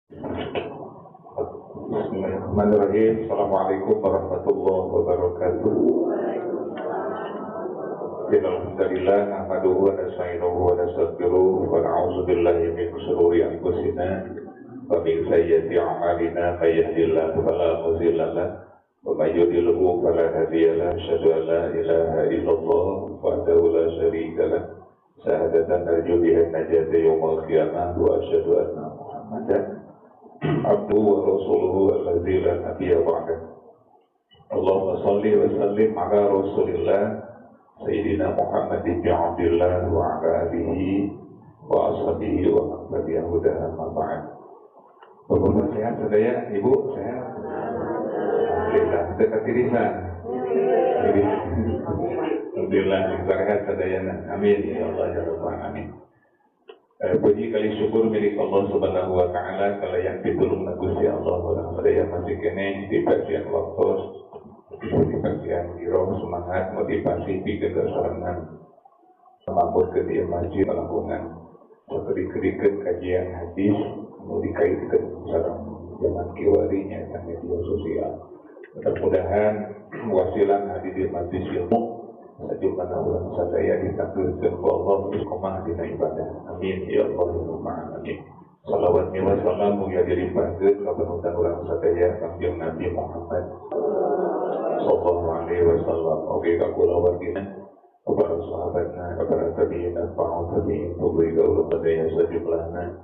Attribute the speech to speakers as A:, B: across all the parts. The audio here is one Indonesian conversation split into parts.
A: Bismillahirrahmanirrahim. Assalamualaikum warahmatullahi wabarakatuh. Alhamdulillah nahmaduhu wa nasta'inuhu wa nastaghfiruh wa na'udzu billahi min shururi anfusina wa min sayyiati a'malina may yahdihillahu fala mudilla lahu wa may yudlilhu fala hadiya lahu. Asyhadu an la ilaha illallah wahdahu la syarika lahu syahadatan narju biha najata yaumil qiyamah wa asyhadu anna Muhammadan abduhu wa rasuluhu alladzi la nabiyya ba'dahu. Allahumma shalli wa sallim ala rasulillah Sayyidina Muhammad bin Abdullah wa ala alihi wa ashabihi wa man tabi'ahu amma ba'd. Bapak sehat sadaya, Ibu sehat? Alhamdulillah, dekat irisan. Alhamdulillah, sehat sadayana. Amin ya Allah ya rabbal alamin. Puji kali syukur milik Allah Subhanahu wa taala kala yang pitulung Gusti Allah wa sadaya masih kene di bagian waktu di bagian biro semangat motivasi bikin keserangan semampur ke dia masjid melakukan sekedik-kedik kajian hadis mau dikaitkan sarang zaman kiwarinya dan media sosial. Mudah-mudahan wasilah hadir di masjid ilmu sejumlah orang sadaya ditakdirkan ke Allah istiqomah dina ibadah. Amin ya Allah ya Rabbal alamin. Salawat wa salam mugia dilimpahkeun ka panutan urang sadaya kangjeng Nabi Muhammad sallallahu alaihi wasallam. Oke ka kulawargina kepada sahabatna, kepada tabi'in dan para tabi'in, publik ulama sadaya sejumlahna.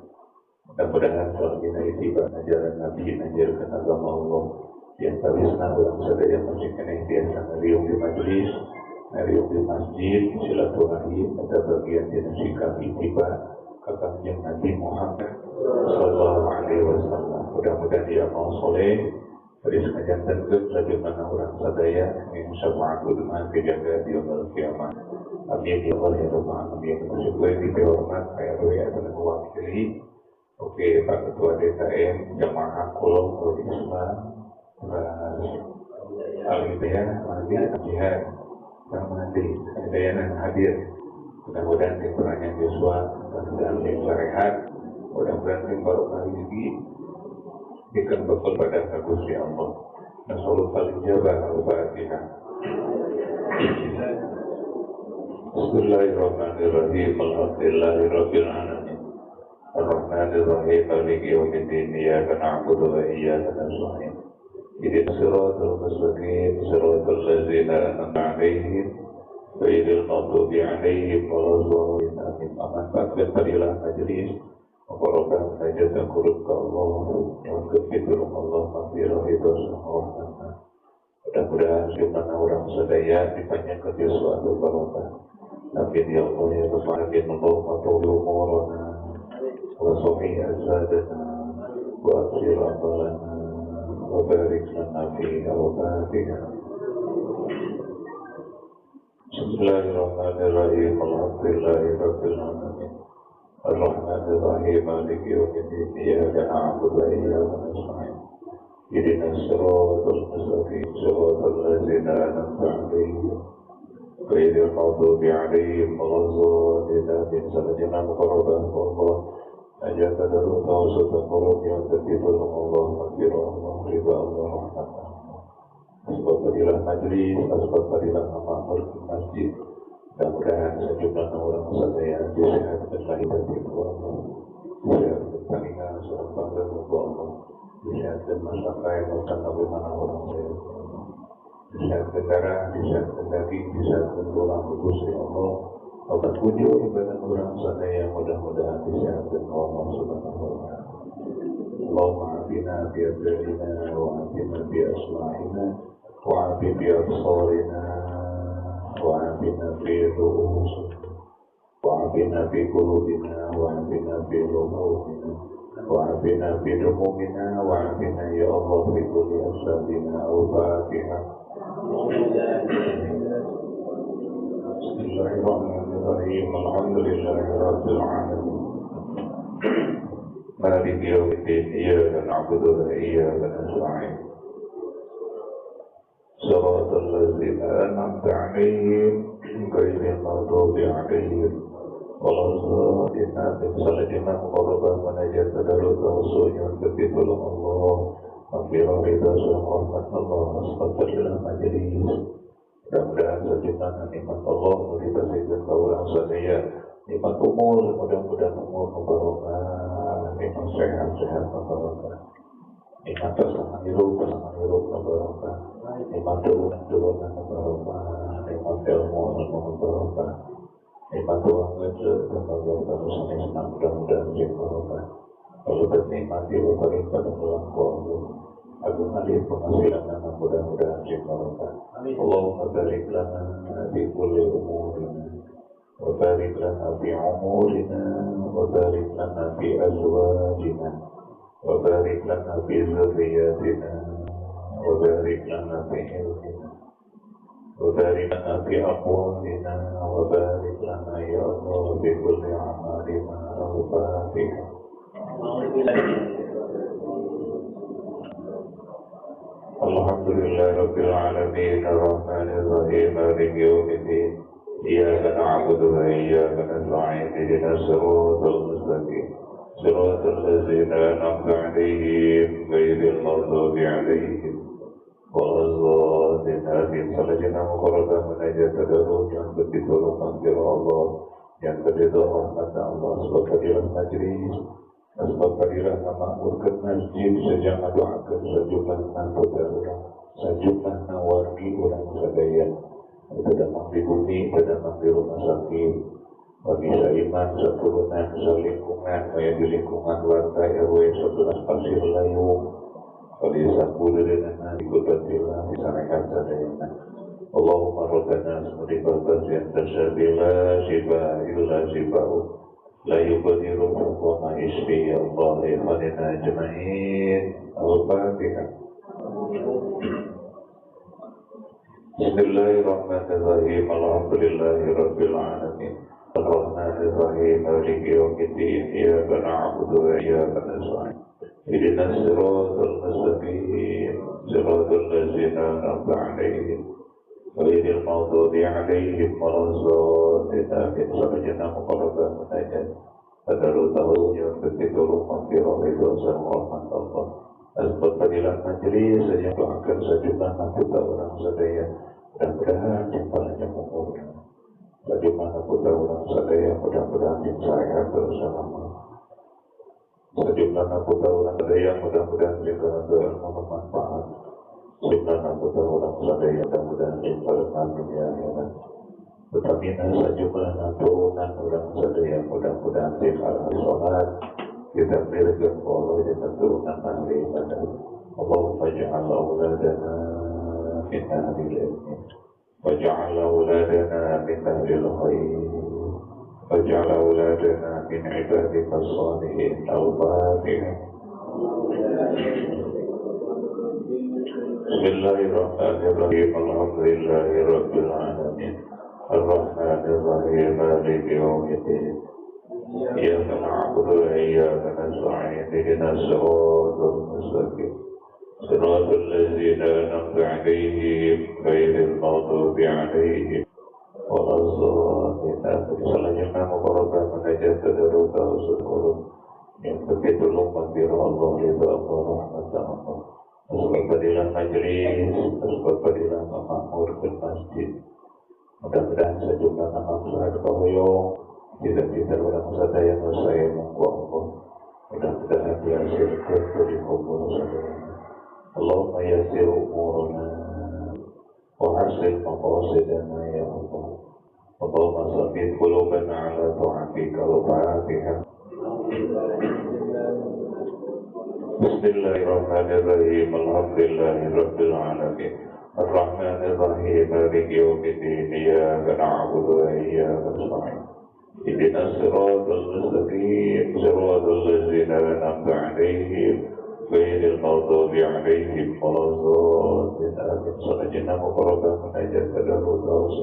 A: Mudah-mudahan salgina itibana jalan Nabi najarkan agama Allah yang tawisna urang sadaya masih kena biasa ngariung di majlis, ngariung di masjid, silaturahim ada bagian dina sikap ittiba ka kangjeng Nabi Muhammad sallallahu alaihi wasallam. Mudah-mudahan dia mau soleh dari sekian tentu sejumlah orang sadaya yang syafaat udman kejaga di yaumil qiyamah. Amin ya Allah ya Rabbal alamin. Bersyukur dihormat kayak doa dan mewakili. Oke Pak Ketua DKM Jamaah Kulon Islam Al-Hidayah Mandi Jihad Bang Mandi Hidayah hadir. Mudah-mudahan timbulannya Joshua dan tim syariat. Mudah-mudahan tim barokah rezeki ikan bekal pada Gusti Allah. Nasallu al-ijabah al-Fatihah. Bismillahirrahmanirrahim. Alhamdulillahirabbil alamin. Ar-Rahmanir-Rahim. Maliki yaumiddin. Iyyaka na'budu wa iyyaka nasta'in. Ihdinas siratal mustaqim. Siratal ladzina an'amta 'alaihim ghairil maghdubi 'alaihim waladdallin. Amin. Aman takbir fadilah majlis. Wabarakatuh najat kurut ke Allah yang kefitur Allah maghfirah hidayah rahmatna. Mudah-mudahan jumlah orang sadaya dipanjangkan di suatu barokah. Amin ya Allah ya Rabbal alamin. Allahumma tawli umurana wa sahih azadana wa akhir amalana wa barik lana fi awqatina. Bismillahirrahmanirrahim. Alhamdulillahirabbil alamin. Ar-Rahmanir-Rahim. Maliki yaumiddin. Iyyaka na'budu wa iyyaka nasta'in. Ihdinas siratal mustaqim. Siratal ladzina an'amta 'alaihim ghairil maghdubi 'alaihim waladdallin. Amin. Sallallahu alaihi Allah. Ajaka daru tawassul qulub yang tertidur Allah maghfirah Allah ridha Allah rahmatah. Asbab fadilah majlis, asbab fadilah amal masjid. Mudah-mudahan sejumlah orang sadaya sehat dan lahir dari Allah, sehat dan telinga seorang bangga untuk Allah, sehat dan masyarakat yang akan bagaimana orang saya, sehat dan darah, sehat dan daging, sehat dan tulang Gusti Allah, obat kunjung ibadah orang sadaya mudah-mudahan sehat dan Allah Subhanahu wa taala. Allahumma afina bi abdalina wa afina bi asma'ina wa afina bi absarina وعافنا في رؤوسنا وعافنا في قلوبنا وعافنا في ظهورنا وعافنا في دمومنا وعافنا يا الله في كل أسبابنا وفاتحة. بسم الله الرحمن الرحيم. الحمد لله رب العالمين. مالك يوم الدين. إياك نعبد وإياك نستعين. صراط الذين أنعمت عليهم غير المغضوب عليهم Walau dina misalnya dina mukorobah menajat tadarus tausunya lebih tolong Allah maghfirah ridha rahmat Allah astagfirullah majelis. Mudah-mudahan sejumlah nikmat Allah diberikan ke orang sadaya, nikmat umur, mudah-mudahan umur barokah, nikmat sehat barokah, nikmat pasangan hidup barokah, nikmat turunan barokah, nikmat ilmu barokah, nikmat uang rezeki dan barokah senang mudah-mudahan barokah. Kalau bernikmati berbaring pada bulan Allah, agung alim penghasilan anak mudah-mudahan barokah. Allahumma barik lana fi kulli umurina wa barik lana fi umurina wa barik lana fi azwajina wa barik lana fi zurriyatina wa barik lana fi ilmina wa barik lana fi amwalina wa barik lana ya Allah fi kulli amalina al-Fatihah. Alhamdulillah Rabbil Alamin Ar-Rahman Ar-Rahim Maliki Yawmiddin Iyyaka na'budu wa iyyaka nasta'in Ihdinas siratal mustaqim Siratal ladzina an'amta 'alaihim ghairil maghdubi 'alaihim waladdallin. Amin. Salajina muqarrabah munajat tadarruj yang begitu rahmat Allah yang begitu rahmat Allah subhanahu majlis. Asbabarilah memakmurkan masjid sejak doakan sejumlah anggota orang, sejumlah wargi orang sadaya. Terdamang di bumi, terdamang di rumah sakit, bagi saiman, seturunan, selingkungan, di lingkungan warga RW 11 Pasir Layung, pada sabul dengan ikutatilah disampaikan sadayana. Allahumma rabbana semudi babat yang tersabila syifa illa syifa'u la yubadiru hukum isri ya Allah ikhwanina ajma'in. Al-Fatihah. Bismillahirrahmanirrahim. Alhamdulillahi rabbil alamin. Ar-Rahmanirrahim. Maliki yawmiddin. Iyyaka na'budu wa iyyaka nasta'in. Ihdinas siratal mustaqim. Siratal ladzina an'amta 'alaihim ghairil maghdubi 'alaihim waladdallin. Amin. Sabajana muqarrabah munajat tadarus yang begitu maghfirah ridha rahmat Allah. Asbab fadilah majlis yang doakan sejumlah anggota orang sadaya, mudah-mudahan yang panjang umur, sejumlah anggota orang sadaya mudah-mudahan yang sehat bersama, sejumlah anggota orang sadaya mudah-mudahan yang bermanfaat, sejumlah anggota orang sadaya mudah-mudahan yang bermanfaat dunia akhirat. Tetapi sejumlah turunan orang sadaya mudah-mudahan yang sholat kita berikan Allah dengan turunan ahli ibadah. Allahumma ja'al awladana min ahli ilmi waj'al awladana min ahli al-khair waj'al awladana min ibadika as-salihin. Al-Fatihah. Bismillahirrahmanirrahim. Alhamdulillahi rabbil alamin. Ar-Rahmanir-Rahim. Maliki yawmiddin. Iyyaka na'budu wa iyyaka nasta'in. Ihdinas siratal mustaqim. Siratal ladzina an'amta 'alaihim ghairil maghdubi 'alaihim waladdallin. Selanjutnya muqarrabah munajat tadarus tausukur yang begitu maghfirah Allah ridha Allah rahmat Allah. Asbab fadilah majlis, asbab fadilah memakmurkan masjid. Mudah-mudahan sejumlah amal saleh kauyong tidak orang sadaya saya mengku Allah. Mudah-mudahan dihasilkan dari kubur sadaya. Allahumma yassir umurana wa hasil maqasidana ya Allah. Allahumma sabbit qulubana ala ta'atika wa ta'atika. Bismillahirrahmanirrahim. Alhamdulillahi rabbil alamin. Ar-Rahmanir-Rahim. Maliki yawmiddin. Iyyaka na'budu wa iyyaka nasta'in. Ihdinas siratal mustaqim. Siratal ladzina an'amta 'alaihim ghairil maghdubi 'alaihim waladdallin. Amin. Salajina muqarrabah munajat tadarus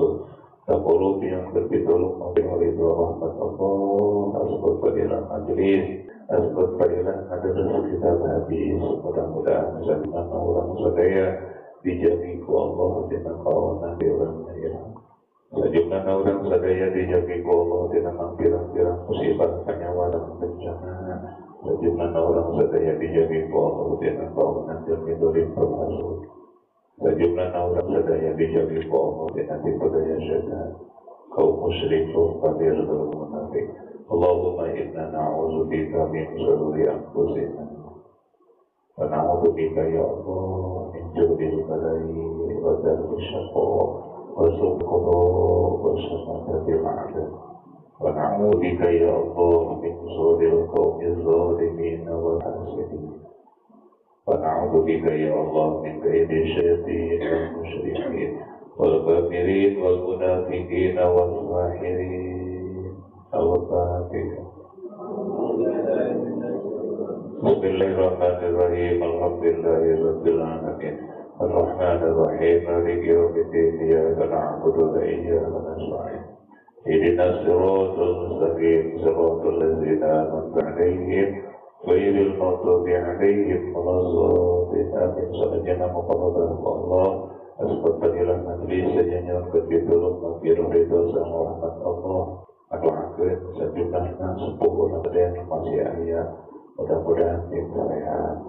A: taqarrub yang berpitulung maghfirah rahmat Allah. Asbab fadilah majlis, asbab fadilah adalah kita habis. Mudah-mudahan sejumlah orang sadaya dijadiku Allah dengan kawanan di orang Sejumlah orang sadaya dijagi Allah dengan pirang-pirang musibah penyawa dan bencana. Sejumlah orang sadaya dijagi Allah dengan bangunan dan midorin termasuk. Sejumlah orang sadaya dijagi Allah dengan tipu daya syaitan, kaum musyrikun, kafir dan munafik. Allahumma inna na'udzubika min syururi anfusina wa na'udzubika ya Allah min juril balai wa darbil syaqqa wa su'il qada' wa syamatatil a'da wa na'udzubika ya Allah min syuril qaumiz zalimin wal hasidin wa na'udzubika ya Allah min kaidi syayatin wal musyrikin wal kafirin wal munafiqin wal sahirin. Al-Fatihah. Bismillahirrahmanirrahim. Alhamdulillahirabbil alamin. Ar-Rahmanir-Rahim. Maliki yaumiddin. Iyyaka na'budu wa iyyaka nasta'in. Ihdinas siratal mustaqim. Siratal ladzina an'amta 'alaihim ghairil maghdubi 'alaihim waladdallin. Amin. Sallallahu alaihi Allah. Astagfirullah majlis sajanya berbitul maghfirah ridha sama rahmat Allah. Doakan sejumlah sepuh orang yang masih ayah, mudah-mudahan sehat.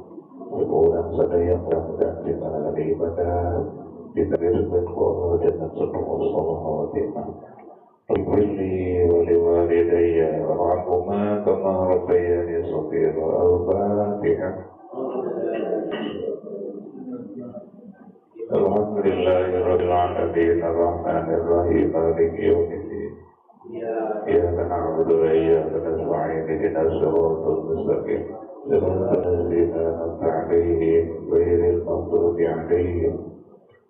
A: Sepuh orang sadaya mudah-mudahan segala ibadah ditakdirkan Allah dan sepuh sallallahu alaihi wasallam. Rabbi wali walidayya warhamhuma kama rabbayani shaghira. Al-Fatihah. Alhamdulillahirabbil alamin. Ar-Rahmanir-Rahim. Maliki yaumiddin. Iyyaka na'budu wa iyyaka nasta'in. Ihdinas siratal mustaqim. Siratal ladzina an'amta 'alaihim ghairil maghdubi 'alaihim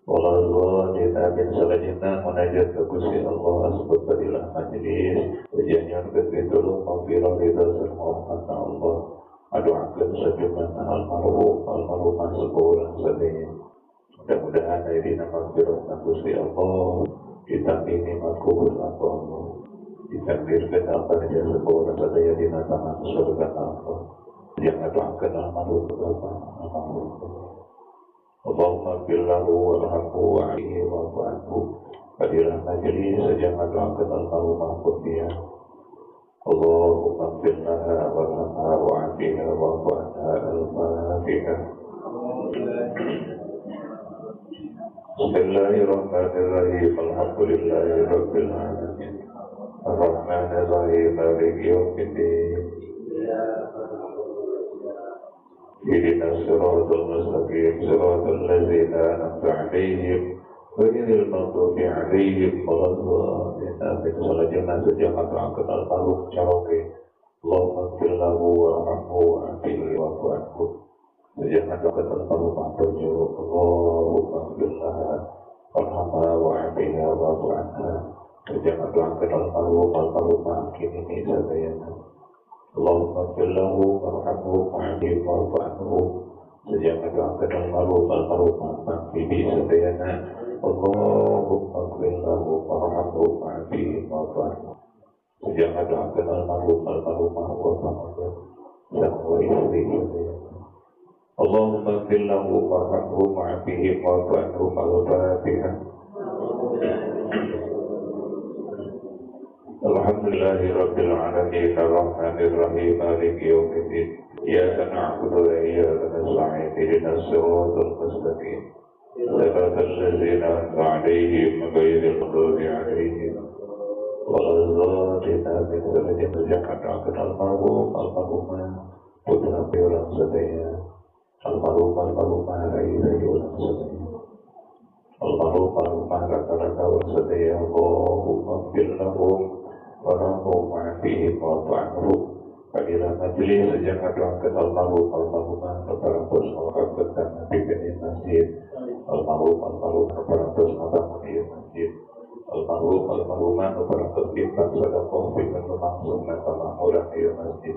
A: waladdallin. Amin. Salajina munajat ke Gusti Allah subhanahu majlis ujian ketulung maghfirah ridha sareng rahmat Allah. Adoakeun sejumlah almarhumah sepuh sadaya. Mudah-mudahan dina maghfirah Gusti Allah ditambah nikmat kubur Allah. Ditakdirkan apa saja sebuah sadaya di tanah surga Allah. Jangan doakan almarhum Bapak almarhum. Allahumma billahu warhamhu wa'alihi wa'fu anhu. Hadirin majlis jangan doakan almarhum Qutbiyah. Allahumma billaha warhamha wa'afiha wa'fu anha. Al-Fatihah. Bismillahirrahmanirrahim. Alhamdulillahi rabbil alamin. Ar-Rahmanir-Rahim. Maliki yaumiddin. Ihdinas siratal mustaqim. Siratal ladzina an'amta 'alaihim ghairil maghdubi 'alaihim waladdallin. Amin. Salajana sejangan doakan almarhum Caroke. Allahumma ighfir lahu warhamhu wa'afihi wa'fu anhu. Sejangan doakan almarhum Antonio. Allahumma ighfir lahu warhamha wa'afihi wa'fu anha. Jangan doakan almarhum kini sadayana. Allahumma fillahu warhamhu wa'afihi wa'fu anhu. Jangan doakan almarhum bibi sadayana. Allahumma fillahu warhamhu wa'afihi wa'fu anhu. Jangan doakan almarhum wa'afihi sama istri sadayana. Allahumma fillahu warhamhu wa'afihi wa'fu anhu. Al-Fatihah. Alhamdulillahirabbil alamin. Ar-Rahmanir-Rahim. Maliki yaumiddin. Iyyaka na'budu wa iyyaka nasta'in. Ihdinas siratal mustaqim. Siratal ladzina an'amta 'alaihim ghairil maghdubi 'alaihim waladdallin. Amin. Jangan doakan almarhumah putra orang sadaya. Almarhumah rayi orang sadaya. Almarhumah raka-raka orang sadaya. Allahumma ighfir lahum warhamhum wa'afihi wa'fu anhum. Hadirin majlis jangan doakan almarhumah para pesawat berkata di masjid. Almarhumah para pesawat di masjid. Almarhumah para pesawat sedekah dengan langsung dan orang di masjid.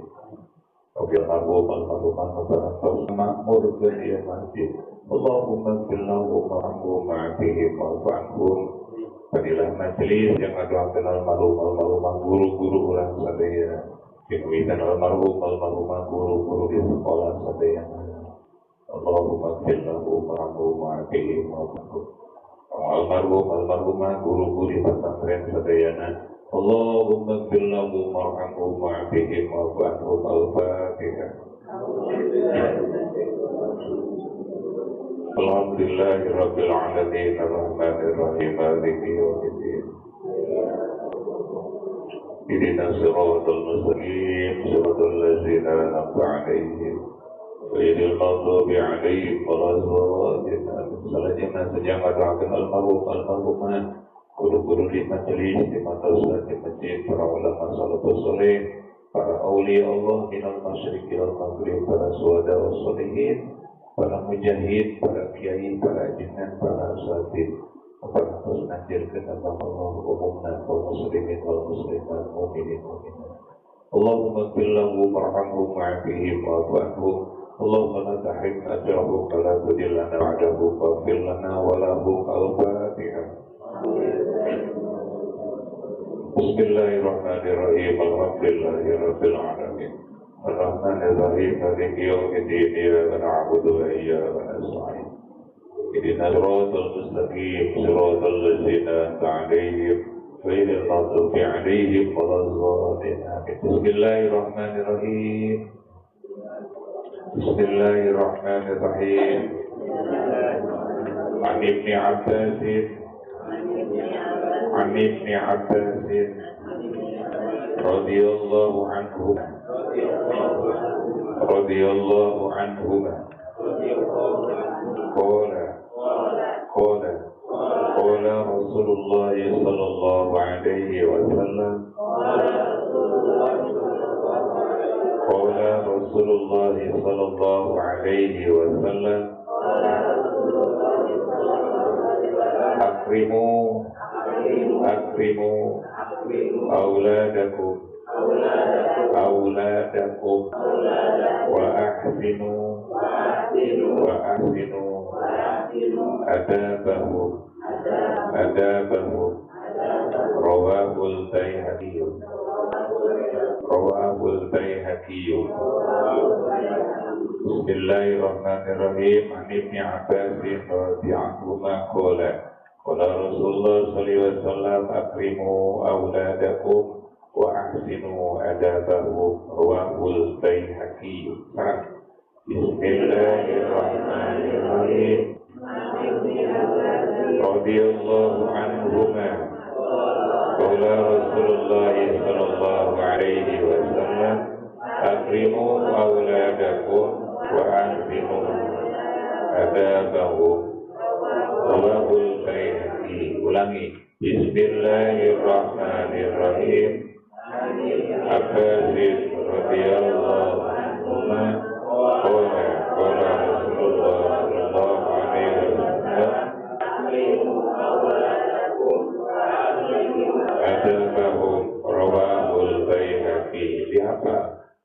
A: Almarhumah para pesawat makmur di masjid. Allahumma ighfir lahum warhamhum wa'afihi wa'fu anhum. Hadirin majlis jangan doakan almarhumah guru-guru orang sadaya. Dikuikan almarhumah guru-guru di sekolah sadaya. Allahumma ighfir lahum warhamhum wa'afihi wa'fu anhum. almarhum almarhumah guru-guru pesantren sadayana. Allahumma ighfir lahum warhamhum wa'afihim wa'fu anhum. Al-Fatihah. Alhamdulillahirabbil alamin arrahmanir rahim maliki yaumiddin. Ihdinas siratal mustaqim siratal ladzina an'amta 'alaihim ghairil maghdubi 'alaihim waladdallin. Salajana sejama doakan almarhumah guru-guru di majelis, di madrasah, di masjid, para ulama salafus saleh, para aulia Allah minal masyriqi wal maghrib, para syuhada was sholihin, para mujahid, para kiai, para jinan, para asatid, para penajir kepada Allah umumna kaum muslimin wal muslimat, mukminin mukminat. Allahumma ighfir lahum warhamhum wa'afihim wa'fu anhum. Allahumma la tahrim ajrahum wa la tudillana ba'dahum waghfir lana wa lahum. Al-Fatihah. Bismillahirrahmanirrahim. Alhamdulillahirabbil alamin. Ar-Rahmanir-Rahim. Maliki yaumiddin. Iyyaka na'budu wa iyyaka nasta'in. Ihdinas siratal mustaqim siratal ladzina an'amta 'alaihim ghairil maghdubi 'alaihim waladdallin. Bismillahirrahmanirrahim. Bismillahirrahmanirrahim. An Ibni Abbas radhiyallahu anhuma qala Rasulullah sallallahu alaihi wasallam akrimu auladakum wa ahsinu adabahum. Rawahul Baihaqi. Bismillahirrahmanirrahim. An Ibni Abbas radhiyallahu anhu qala Rasulullah sallallahu alaihi wasallam akrimu auladakum wa ahsinu adabahum. Rawahul Baihaqi. Bismillahirrahmanirrahim. Radhiyallahu anhuma qala Rasulullah sallallahu alaihi wasallam akrimu auladakum wa ahsinu adabahum. Rawahul Baihaqi. Ulangi. Bismillahirrahmanirrahim. Abbas radhiyallahu anhuma qala Rasulullah sallallahu alaihi wasallam adabahum. Rawahul Baihaqi. Siapa?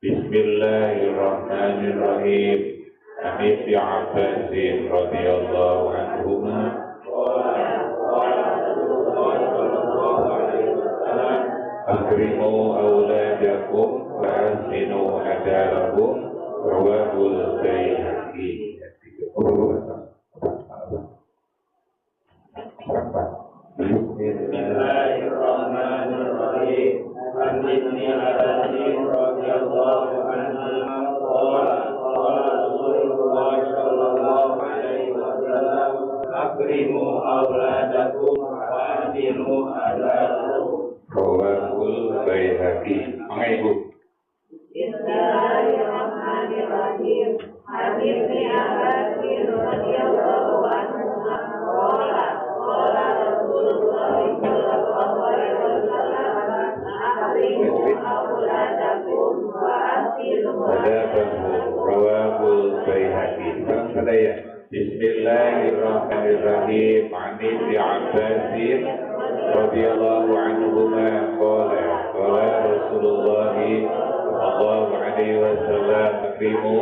A: Bismillahirrahmanirrahim. An Ibni Abbas radhiyallahu anhuma akrimu auladakum wa ahsinu adabahum. Rawahul Baihaqi.
B: Bismillahirrahmanirrahim. An Ibni Abbas radhiyallahu anhu qala Rasulullah sallallahu alaihi wasallam akrimu auladakum wa ahsinu adabahum.
A: Rawahul Baihaqi. Ibu.
C: Bismillahirrahmanirrahim. An Ibni Abbas radhiyallahu anhu qala Rasulullah sallallahu alaihi wasallam akrimu auladakum wa ahsinu
A: adabahum. Rawahul Baihaqi. Sadaya. Bismillahirrahmanirrahim. An Ibni Abbas radhiyallahu anhuma qala Rasulullah sallallahu alaihi wasallam akrimu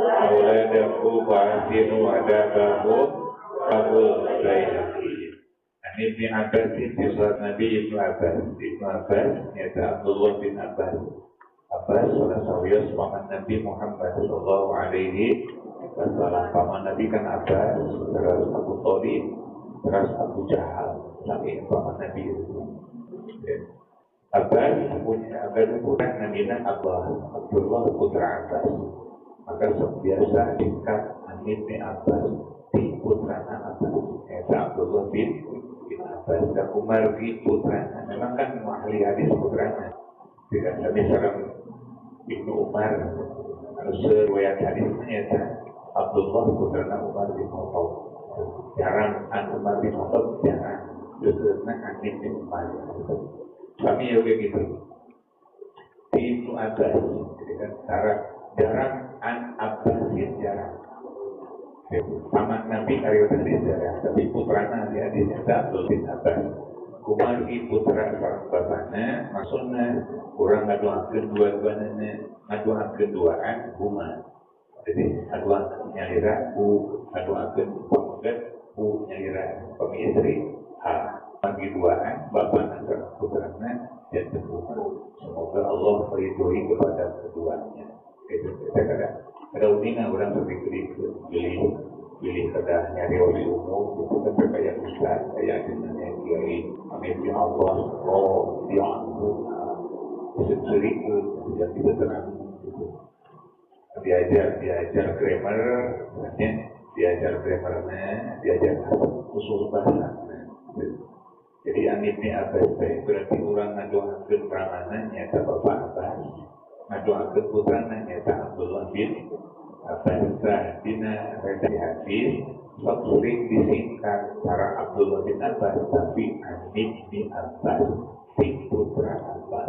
A: auladakum wa ahsinu adabahum. Rawahul Baihaqi. An Ibni Abbas disebut Nabi Ibnu Abbas yaitu Abdullah bin Abbas salah sawiya paman Nabi Muhammad sallallahu alaihi wasallam. Paman Nabi kan Abbas, terus Abu Thalib, Terus Abu Jahal lagi paman Nabi itu. Abbas putra namanya Abdullah putra Abbas. Maka biasa singkat Ibn Abbas di putra Abbas. Yaitu Abdullah bin Abbas dan Umar bin putra. Memang kan ahli hadis putranya. Tidak ada seorang Ibnu Umar. Riwayat hadisnya yaitu Abdullah putra Umar bin Khattab. Jarang Umar bin Khattab jarang. Justru Ibn Umar. Kami juga gitu. Di Ibnu Abbas, jadi kan jarang Abbasin jarang. Sama Nabi Karyatan jarang, tapi putrana dia Abdul bin Abbas. Umar putra seorang bapaknya, maksudnya orang ngaduakeun dua-duanya, ngaduakeun duaan Umar. Jadi ngaduakeun nyalira ngaduakeun pamogat nyalira pengistri bagi duaan bapak dan putranya dan kedua. Semoga Allah meridhoi kepada keduanya. Itu kita ada uningan orang berpikir pilih kada nyari oleh umum itu kan kayak ustaz kayak dinanya kiai amin ya Allah dia aku sendiri yang tidak terang diajar grammar diajar grammarnya diajar usul bahasa. Jadi Ibn Abbas berarti orang ngaduakeun pramana nyata Bapak Abbas, ngaduakeun putrana nyata Abdullah bin Abbas. Dina redaksi hadis sering disingkat cara Abdullah bin Abbas, tapi Ibn Abbas si putra Abbas.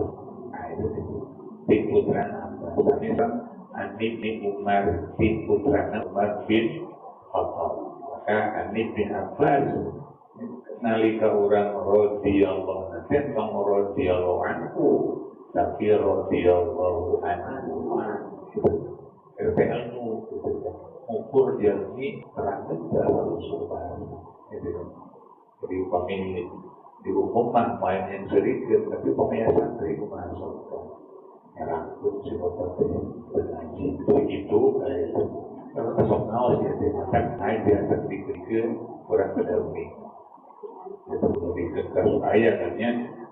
A: Si putra Abbas. Misal Ibn Umar si putrana Umar bin Khattab. Maka Ibn Abbas nalika orang radhiyallahu anhu bang radhiyallahu anhu tapi radhiyallahu anhu ilmu ukur jalmi terangkan dalam Rasulullah. Jadi upami di umumah main yang sedikit tapi upami santri masuk nyerangkut si bapak bergaji begitu kalau kesok naos ya dia makan naik biasa dikirikan orang kedauni. Itu menjadi kasus ayah katanya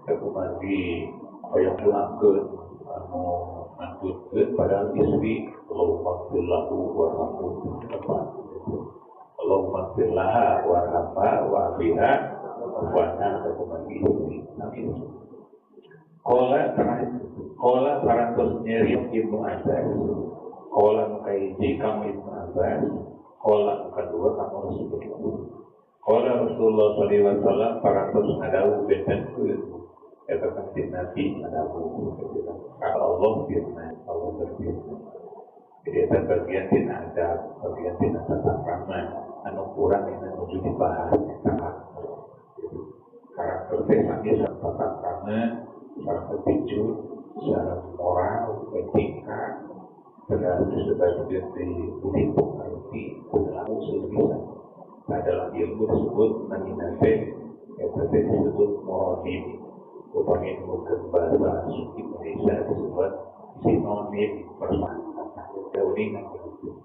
A: aku mandi yang pulangkan mantutkan padahal istri Allahumma firlahu warhamhu Allahumma firlaha warhamha wa'afiha wa'ana aku mandi istri. Amin. Kola parantos nyeri Ibnu Abbas. Kola mukaiji kamu Ibnu Abbas. Kola kedua kamu Rasulullah. Qala Rasulullah sallallahu alaihi wasallam parantos ngadawu benten eta kanjeng Nabi ngadawu Allah firman Allah berfirman. Jadi eta bagian tina adab, bagian tina tata krama anu kurang ina nuju dibahas karakter sesami sareng tata krama sareng attitude sareng moral etika dan sebagai budi pekerti berlaku sebisa. Nah, dalam ilmu disebut nominasi, yang disebut mononim. Upami bukan bahasa Indonesia disebut sinonim persamaan. Dauningan begitu.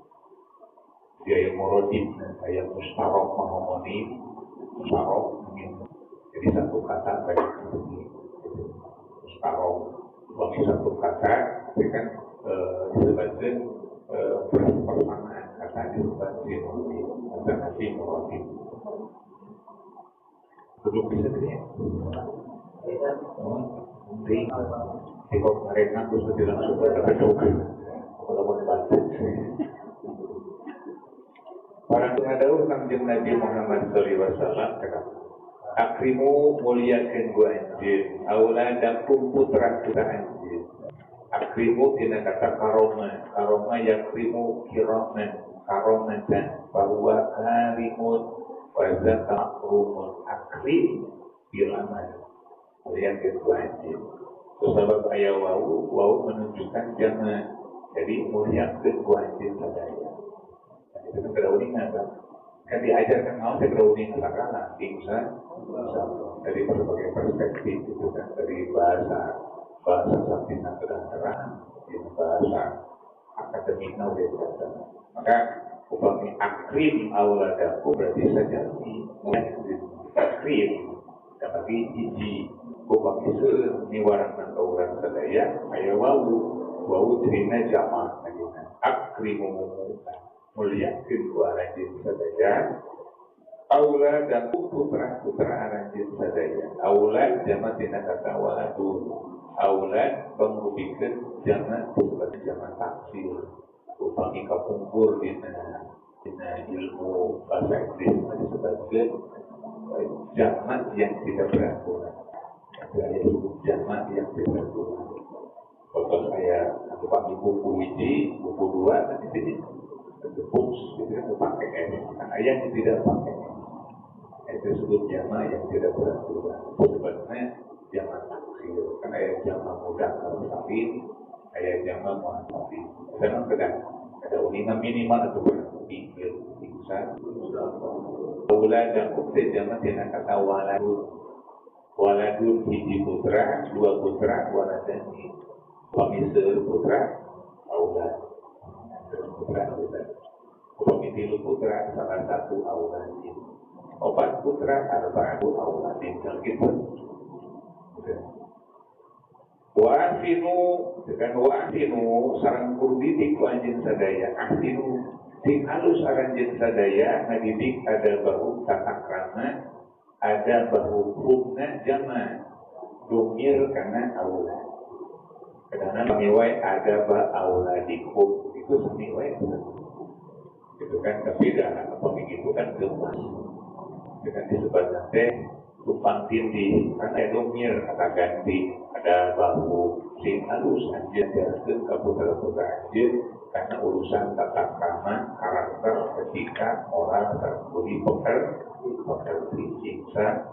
A: Dia yang mononim, yang mustarok mononim, mustarok gitu. Jadi satu kata banyak ini. Mustarok, upami satu kata, itu kan disebutkan persamaan. Kata disebut sinonim. Dan hati muradi duduk di sini di kok mereka terus langsung berdoa kalau membantu para pengadau kanjeng Nabi Muhammad sallallahu alaihi wasallam akrimu muliakan gua anjir auladakum putra kita anjir akrimu tina kata karoma yakrimu kiraman karomatan bahwa karimun wajah takrumun akrim bilaman lihat itu aja. Sebab ayat wawu menunjukkan jangan jadi muliakan wajib sadaya. Itu kan kerawuningan kan? Kan diajarkan mau kerawuningan sakala bisa dari berbagai perspektif itu kan dari bahasa sampingan terang bahasa akademiknya udah. Maka upami akrim auladaku berarti saja takrib tapi hiji kubang isu niwarangan ke orang sadaya aya wau cerina jamaah nagina akrimu muliakeun ku aranjeun sadaya aula dan putra aranjeun sadaya aula jama tina kata waladun aula pangubikeun jama sebagai jama taksir upami kapungkur dina ilmu bahasa Inggris disebutkan jamak yang tidak beraturan. Saya sebut jamak yang tidak beraturan. Kalau saya pakai buku wiji, buku 2 nanti sini books itu kan pakai S. Karena yang tidak pakai S. Itu sebut jamak yang tidak beraturan. Sebabnya jamak taksir. Karena ayat jamak mudah kalau salin, ayat jamak mu'asalin. Memang ada uningan minimal atau berpikir insan. Aula dan ukti jamak dengan kata waladun hiji putra, 2 putra, waladani pamisir putra, aula putra, pamitilu putra, salah satu auladin 4 putra, arba'atu auladin gitu. Wa'asinu dengan wa'asinu sarang kurdidik wajin sadaya asinu sing halus aranjeun sadaya ngadidik ada bahu tata krama ada bahu hukumna jama dumir kana aulad kadana mamiwai ada ba auladikum itu samiwai itu kan beda apa begitu kan gemas dengan disebutnya teh tumpang tindih kan ada dumir kata ganti ada bahu sing halus anjeun diarkeun ka putra-putra anjeun karena urusan tata krama, karakter, etika, moral, dan budi pekerti insan.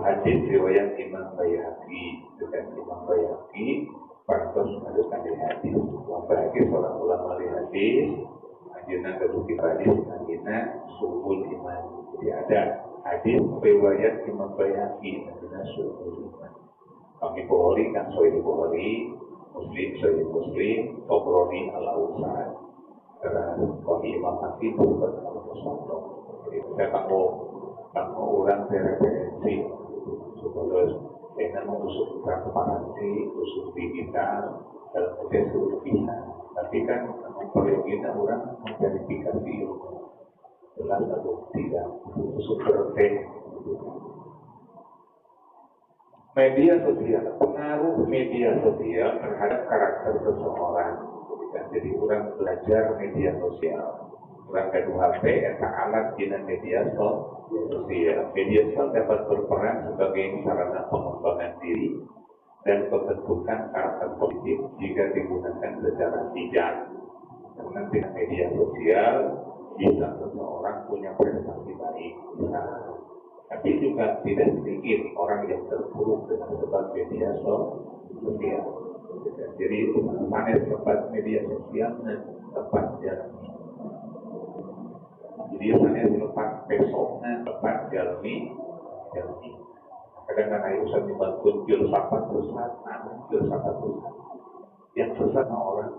A: Hadis riwayat Imam Baihaqi dengan Imam Baihaqi pantas mengajukan di hadis. Apalagi seorang ulama di hadis, anjurna keduki hadis, anjurna subul iman. Jadi ada hadis riwayat Imam Baihaqi, anjurna subul iman. Kami Bukhari kan Sahih Bukhari. Muslim, Sahih Muslim, Tobroni al-Awsat karena bagi Imam Hakim bukan al-Musato jadi saya tanggung orang referensi supaya dengan mengusuk transparansi, usuk digital dalam proses bisa tapi kan periodenya orang memverifikasi jelas atau tidak usuk berarti media sosial, pengaruh media sosial terhadap karakter seseorang. Jadi orang belajar media sosial. Orang kedua HP, eta alat dengan media sosial. Media sosial dapat berperan sebagai sarana pengembangan diri dan pembentukan karakter positif jika digunakan secara bijak. Karena dengan media sosial bisa seseorang punya prestasi baik. Tapi juga tidak sedikit orang yang terpuruk dengan sebab media sosial. Jadi mana tempat media sosial dan tempat jalmi. Jadi mana tempat besoknya tempat jalmi. Kadang-kadang ayah usah dibantu filsafat sesat, filsafat sesat. Yang sesat orang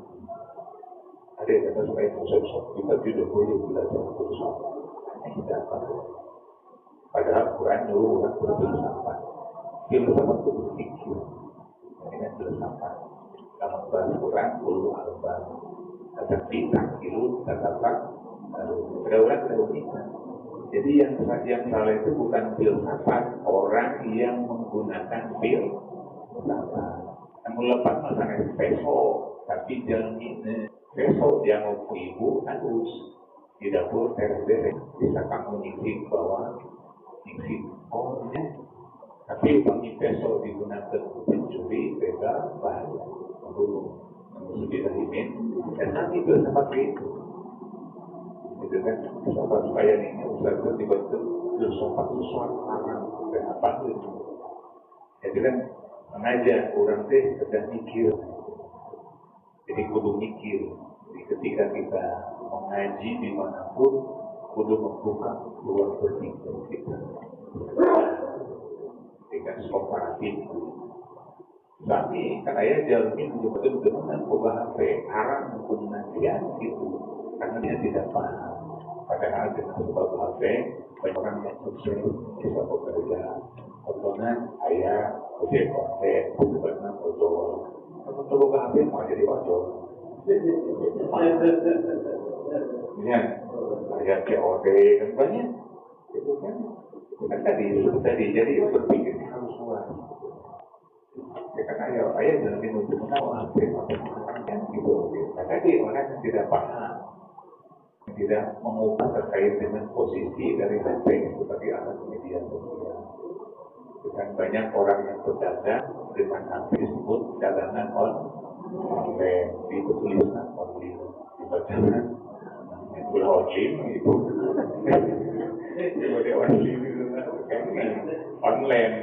A: ada yang kata supaya sesat kita tidak boleh belajar filsafat. Tidak apa. Padahal Quran nyuruh orang berfilsafat. Filsafat itu berpikir. Dengan filsafat. Dalam bahasa Quran, ulu al-bab. Kata kita, ilu, kata pak. Ada orang tidak. Jadi yang salah itu bukan filsafat. Orang yang menggunakan filsafat. Yang melepas masalah peso. Tapi jangan ini. Peso dia mau ke ibu, halus. Di dapur, teres-teres. Bisa kamu nyisik bahwa orangnya, tapi uang peso digunakan mencuri, begal, bahaya, membunuh, sudah himin, dan nanti itu seperti itu. Itu kan, supaya ini usaha itu dibantu filsafat sesuatu larang, dan apa itu. Jadi kan, mengajak orang teh sedang mikir, jadi kudu mikir. Jadi ketika kita mengaji dimanapun, kudu membuka ruang berpikir kita dengan komparatif. Tapi kan ayah jalmin juga dengan buka HP haram menggunakan gitu karena dia tidak paham. Padahal dengan sebab HP, banyak orang yang sukses bisa bekerja. Contohnya, ayah usia konten, sebabnya ojol. Kalau coba ke HP, mau jadi ojol. Ya, ayah COD, dan banyak. Itu kan, tadi, jadi berpikir harus luas. Ya kan ayah jangan menuntut HP, kan gitu. Tadi orang yang tidak paham, tidak mengubah terkait dengan posisi dari HP sebagai alat media sosial. Dan banyak orang yang berdagang dengan HP disebut dagangan online, itu tulisan online, dibacakan itu online itu online,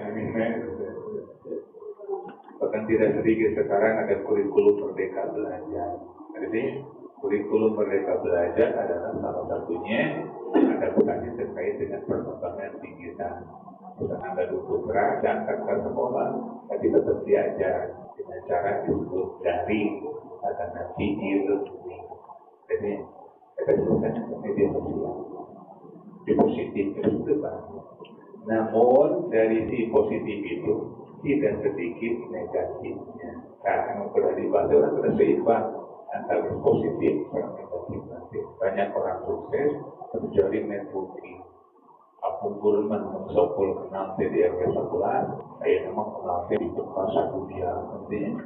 A: bahkan tidak sedikit sekarang ada kurikulum Merdeka Belajar. Jadi kurikulum Merdeka Belajar adalah salah satunya ada bukannya terkait dengan perkembangan digital. Bukan Anda putra datang ke sekolah, tapi tetap diajar dengan cara disebut daring atau video. Jadi ada sesuatu media sosial. Di positif itu banyak. Namun dari si positif itu tidak sedikit negatifnya. Karena sudah dibahas orang sudah seimbang antara positif dan negatif. Banyak orang sukses terjadi networking. Aku Burman mensopul kenal di RW 11, saya memang kenal di pasar dunia, nantinya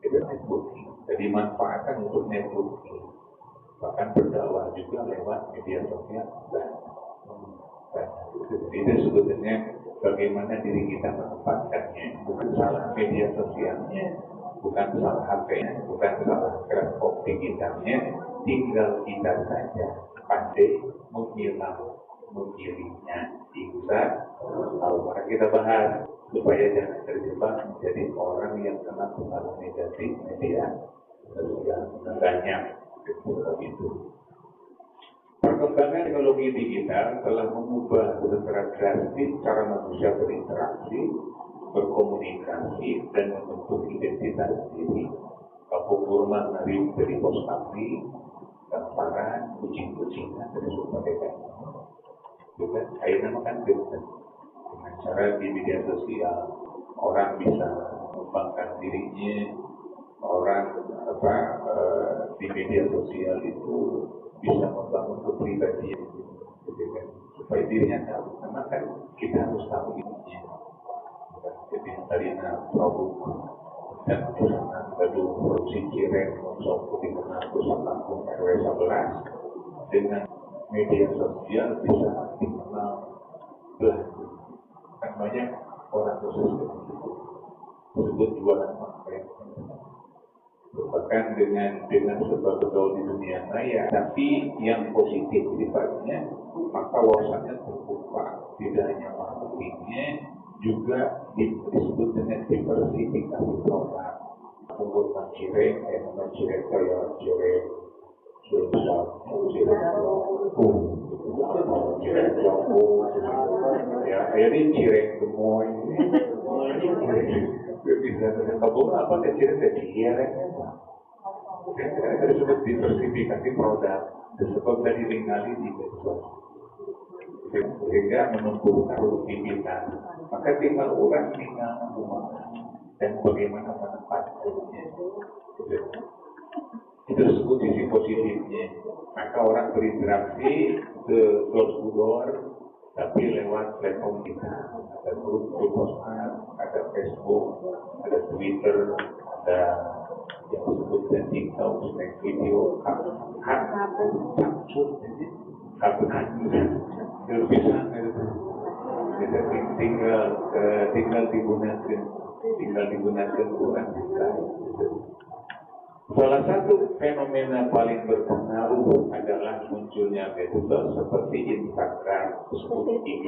A: itu networking. Jadi manfaatkan untuk networking, bahkan berdakwah juga lewat media sosial. Jadi itu sebetulnya bagaimana diri kita menempatkannya, bukan salah media sosialnya, bukan salah HP-nya, bukan salah keras optik digitalnya, tinggal kita saja pandai menggiringnya diusah. Kalau kita bahas supaya jangan terjebak menjadi orang yang kena pengaruh negatif media sosial banyak itu. Perkembangan teknologi digital telah mengubah secara drastis cara manusia berinteraksi, berkomunikasi, dan membentuk identitas diri. Kapurman dari pos kami, gambaran, kucing-kucingan, dari sebagainya. Juga akhirnya makan dengan cara di media sosial orang bisa mengembangkan dirinya, orang di media sosial itu bisa membangun kepribadian supaya dirinya tahu, karena kan kita harus tahu dirinya. Jadi tadinya produk dan perusahaan gaduh korupsi cireng untuk dikenal pusat kampung RW 11 dengan media sosial bisa dikenal belah. Kan banyak orang khusus disebut jualan market. Bahkan dengan sebab betul di dunia maya, tapi yang positif sifatnya, maka wawasannya terbuka. Tidak hanya marketingnya, juga disebut dengan diversifikasi produk. Untuk mencireng, kayak ya, ini cireng gemoy. Bisa kabur apa kecil cireng. Kita disebut diversifikasi produk, disebut dari ringali di medsos, sehingga menumbuhkan produktivitas. Maka tinggal orang tinggal dan bagaimana menempatkannya. Itu disebut sisi positifnya. Maka orang berinteraksi ke door to door, tapi lewat platform kita. Ada grup WhatsApp, ada Facebook, ada Twitter, ada yang disebut dengan TikTok, snack video, tinggal digunakan kurang bisa. Salah satu fenomena paling berpengaruh adalah munculnya medsos seperti Instagram, Facebook, IG,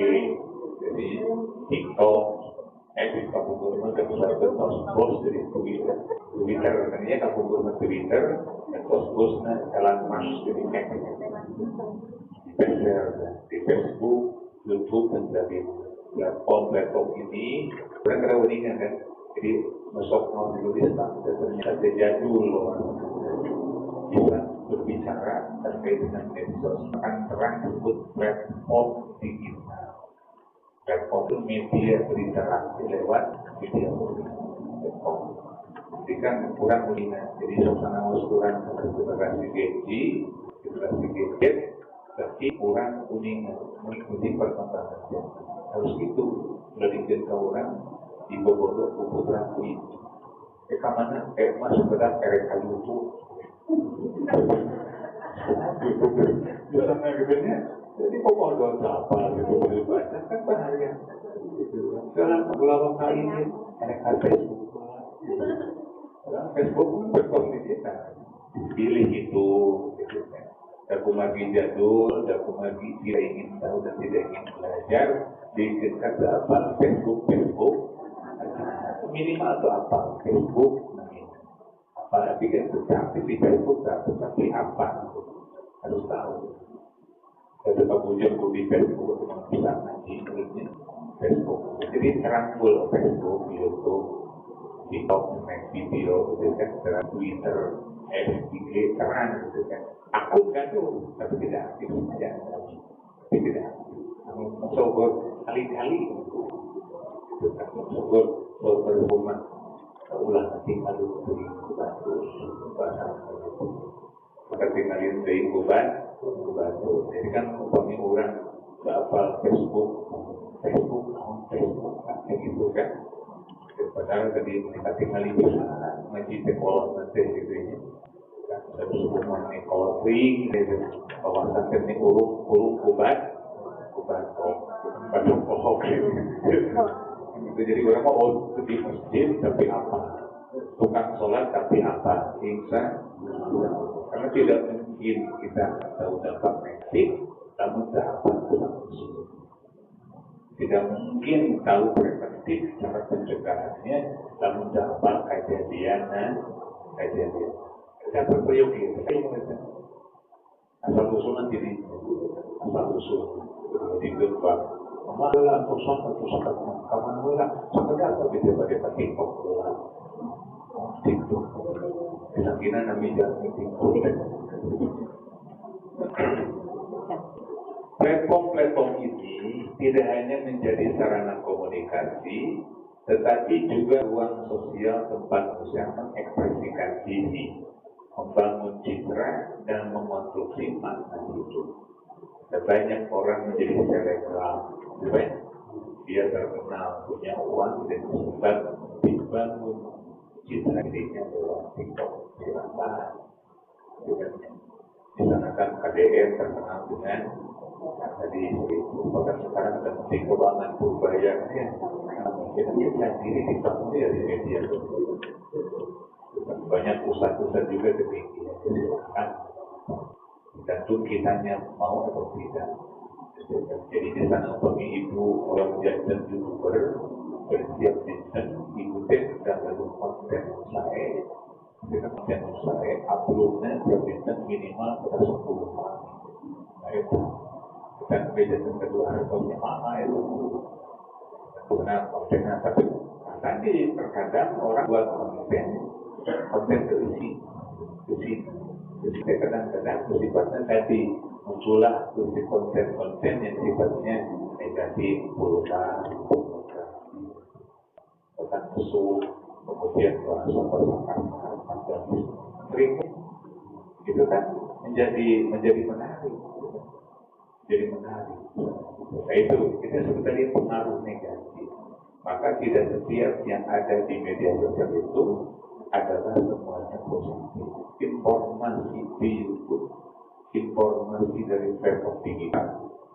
A: jadi TikTok, TikTok Gubernur dan bos dari Twitter, katanya Kampung Gubernur Twitter dan bos-bosnya Elon Musk dari di Facebook, YouTube dan sebagainya. Platform ini kadang-kadang uniknya kan, jadi masuk mau ditulis ternyata jadul loh, bisa berbicara terkait dengan medsos akan terang disebut platform digital. Platform itu media berinteraksi lewat media platform. Jadi kan kurang kuliner, jadi suasana kurang generasi gadget, tapi kurang kuning mengikuti perkembangan zaman. Harus itu belajar ke orang di Bogor putra kuih. Mana masuk ke dalam kayu itu. Biasanya gitu-nya, jadi pemodal apa gitu baca kan bahaya. Sekarang beberapa kali ini ada Facebook. Facebook pun berkomunikasi. Pilih itu, gitu kan. Dakumagi jadul, dakumagi tidak ingin tahu dan tidak ingin belajar, diizinkan apa Facebook. Minimal itu apa? Facebook. Apalagi kan tetapi di Facebook tetapi apa? Harus tahu. Ada kemudian di Facebook untuk bisa ngaji menurutnya Facebook. Jadi terangkul Facebook, YouTube, TikTok, video, gitu kan, Twitter, FB, terang, gitu kan. Akun kan tuh, tapi tidak aktif saja, tapi tidak aktif. Mencoba kali-kali, itu kan mencoba berhubungan. Ulah nanti malu beri bantu, maka tinggalin dari bantu. Jadi kan umpamanya orang nggak apa Facebook, kayak gitu kan. Padahal tadi kita tinggalin bisa ngaji sekolah nanti gitu ini. Kan ada semua sekolah free, gitu. Kawasan teknik urung kubat, pohon. Jadi orang mau di masjid tapi apa? Tukang sholat tapi apa? Insya karena tidak mungkin kita tahu dampak negatif, namun dapat tidak mungkin tahu preventif cara pencegahannya, namun dapat kejadian. Kita berprioritas. Asal usulan jadi asal usul di depan. Malah urusan kawan malah sekedar begitu pada TikTok kemungkinan namanya TikTok. Platform ini tidak hanya menjadi sarana komunikasi, tetapi juga ruang sosial tempat manusia mengekspresikan diri, membangun citra dan mengonstruksi makna hidup. Banyak orang menjadi selebgram, dia terkenal, punya uang dan sempat dibangun citra dirinya lewat TikTok. Silakan, di sana kan KDR terkenal dengan tadi bahkan sekarang ada menteri keuangan Purbaya ya, kita lihat diri dibangun dari media. Banyak pusat-pusat juga demikian. Silakan. Tergantung kitanya mau atau tidak. Jadi di sana ibu orang jantan YouTuber bersiap jantan ibu dan lalu konten saya dengan konten saya uploadnya tiap jantan minimal pada 10 kali. Nah itu dan jantan kedua harusnya mana itu benar kontennya tapi nanti terkadang orang buat konten terisi. Jadi kadang-kadang sifatnya tadi muncullah konten-konten yang sifatnya negatif, vulgar, bahkan mesum, kemudian bahasa sering itu kan menjadi menarik, Nah itu kita sebut tadi pengaruh negatif. Maka tidak setiap yang ada di media sosial itu adalah semuanya positif. Informasi di YouTube, informasi dari platform digital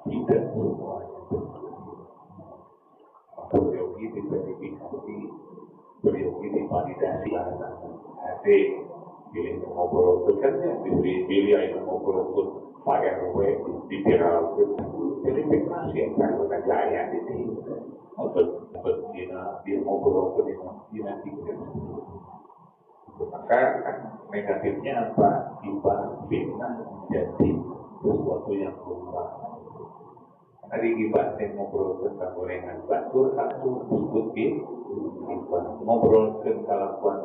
A: tidak semuanya positif. Biogi diverifikasi, biogi divalidasi bahasa. Ada pilih ngobrol bekerja, pilih ayo ngobrol pun Pak RW di viral verifikasi yang karena jaya di sini. Untuk dia ngobrol pun di maka negatifnya apa? Gibah, fitnah menjadi sesuatu yang lumrah. Hari gibah yang ngobrol tentang gorengan batur disebut gibah. Ngobrol tentang kelakuan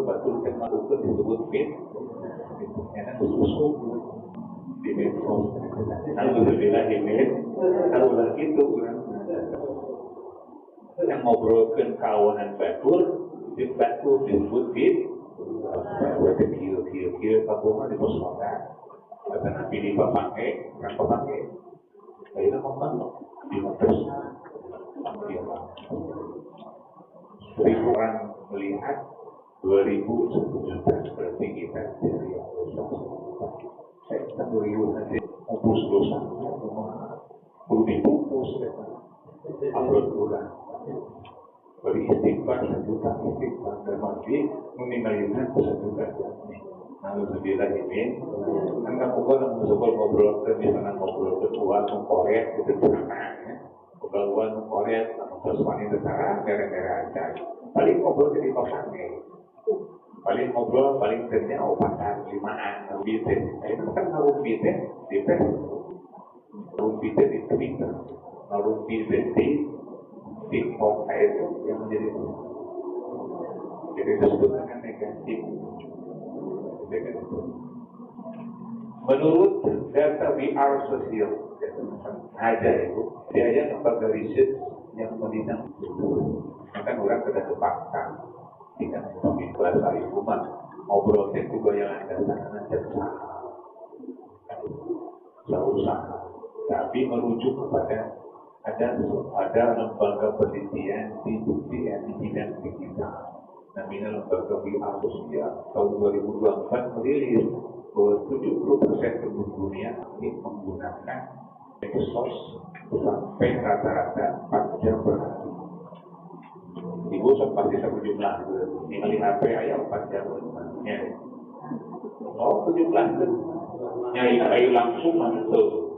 A: batur yang melakukan disebut fitnah. enak susu di metro. Alhamdulillah ini, kalau gitu yang ngobrolkan kawanan batur, di batur disebut berarti kira kampungnya di pos kota. Kata Nabi di pakai, kan pakai. Akhirnya ngomong di terus seribu orang melihat 2000 juta berarti kita dari Allah. Saya kita 2000 nanti hapus dosa, perlu dipupus, upload kurang. Beri istighfar 1 juta istighfar dan mati meninggalkan 1 juta. Alhamdulillah ini, anda pukul ngobrol ke di sana ngobrol kedua Korea itu sama, ngobrol Korea terus wanita negara aja. Paling ngobrol jadi kosannya, paling ngobrol paling ternyata opatan 5an lebih itu kan lebih di Facebook, lebih di Twitter, lebih di TikTok itu yang menjadi jadi disebut dengan negatif. Menurut data VR sosial aja itu dia yang lembaga riset yang menilai kan orang sudah terpaksa dengan bahasa hukuman ngobrolnya juga yang ada sana usaha tapi merujuk kepada ada lembaga penelitian di bidang digital. Namanya lembaga VR sosial tahun 2024 merilis bahwa 70% penduduk dunia ini menggunakan medsos sampai rata-rata 4 jam per hari. Ibu sempat bisa berjumlah ningali HP ayah 4 jam ya. Oh 17 nyai langsung masuk.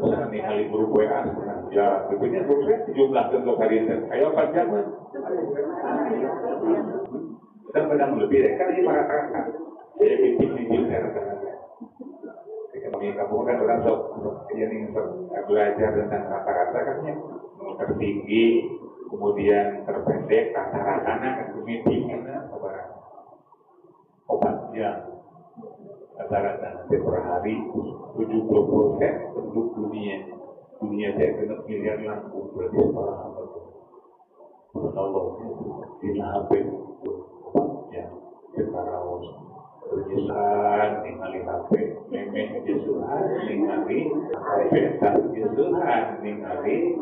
A: Saya ningali grup WA ya, tentunya grup saya 17 untuk hari ini. Ayo 4 jam dan pedang lebih kan ini rata-rata jadi bikin rata-rata kami kampung kan orang sok yang belajar tentang rata-rata kan ya tertinggi kemudian terpendek rata-rata kan meeting kan obat jam rata-rata nanti per hari 70% penduduk dunia saya kena miliar lampu berarti separah Allah di HP ya sekarang berjelasan ningali HP memang jelasan ningali HP tak jelasan ningali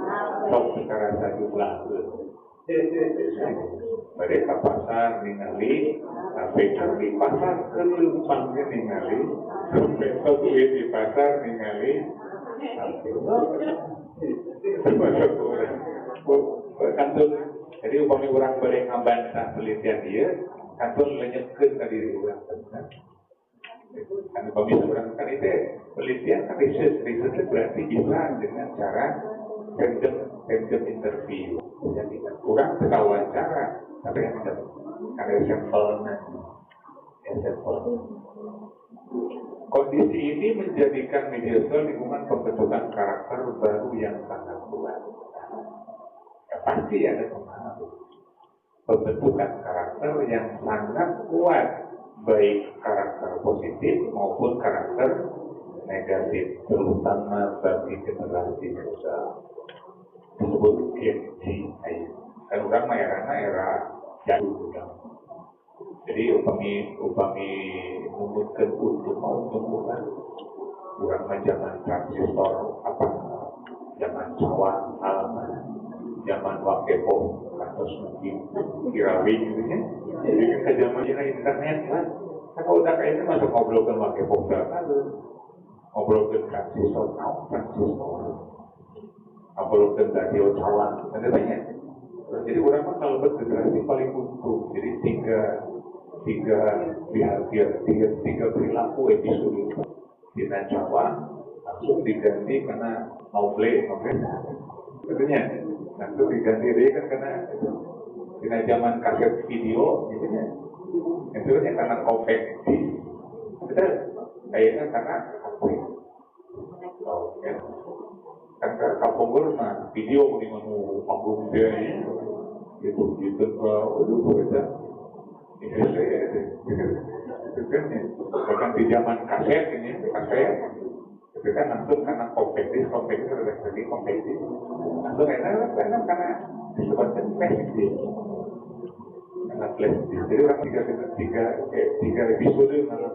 A: sok sekarang jumlah mereka pasar ningali HP di pasar kelupang ningali sampai duit di pasar ningali termasuk kantor. Jadi upami orang boleh ngabantah penelitian dia, kantor lenyapkan ke diri orang benar. Kan upami orang kan itu penelitian kan riset berarti bisa dengan cara random interview. Jadi kurang wawancara, tapi ada sampelnya, sampel. Kondisi ini menjadikan media sosial lingkungan pembentukan karakter baru yang sangat kuat. Ya, pasti ada pengaruh pembentukan karakter yang sangat kuat, baik karakter positif maupun karakter negatif, terutama bagi generasi muda. Disebut Gen Z. Kan orang mah era jadul. Jadi upami membuatkan untuk mau tumbuhan orang zaman transistor zaman cawan zaman wakepo atau mungkin kirawing gitu ya. Jadi ke zaman internet kan kalau udah kayak itu masuk ngobrolkan wakepo ngobrolkan transistor ngobrolkan radio cawan ada banyak. Jadi orang kan kalau bergenerasi paling untung. Jadi tiga perilaku episode kita Jawa langsung diganti karena mau play tentunya langsung diganti dia kan karena kita zaman kaset video gitu ya itu kan karena konveksi kita kayaknya karena apa ya kan kapunggur mah video di mana panggung dia itu ke udah kita Indonesia Itu kan ya, bahkan di zaman kaset ini, itu kan langsung karena kompetitif redaksi kompetitif, langsung enak karena disebutkan flashdisk, karena flashdisk. Jadi orang tiga episode malam.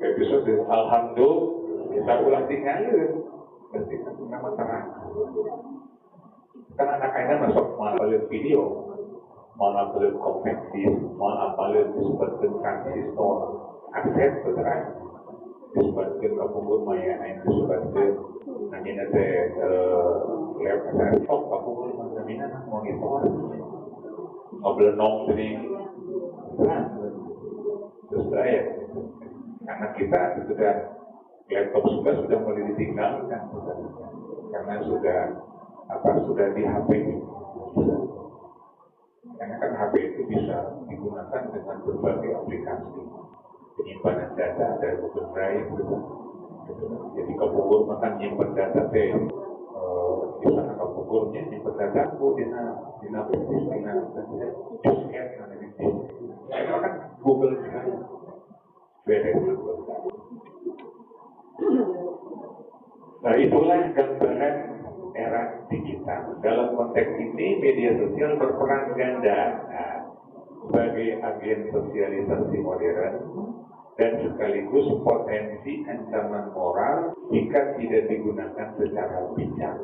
A: Episode alhamdulillah kita ulang tinggal berarti kan nama terang. Karena anak-anak masuk mengambil video, mengambil kompetitif, mengambil disebutkan transistor, akses terang, disebutkan kapunggur maya, disebutkan namanya laptop kapunggur namanya monitor, ngobrol nong ini, terus saya. Karena kita sudah laptop sudah mulai ditinggalkan karena sudah di HP. Karena kan HP itu bisa digunakan dengan berbagai aplikasi penyimpanan data dari Google Drive. Jadi kapunggur makan nyimpan data di sana kapunggurnya nyimpan data di karena kan Google Drive. Nah, itulah gambaran era digital. Dalam konteks ini, media sosial berperan ganda sebagai agen sosialisasi modern dan sekaligus potensi ancaman moral jika tidak digunakan secara bijak.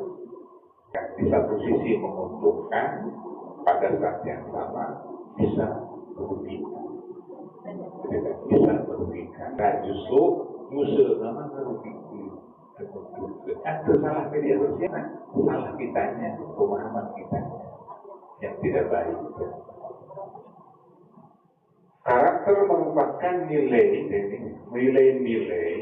A: Di satu sisi menguntungkan, pada saat yang sama bisa merugikan. Bisa merugikan. Dan justru nyusul nama merugikan. Itu salah media sosial, salah kitanya, pemahaman kita yang tidak baik. Karakter merupakan nilai-nilai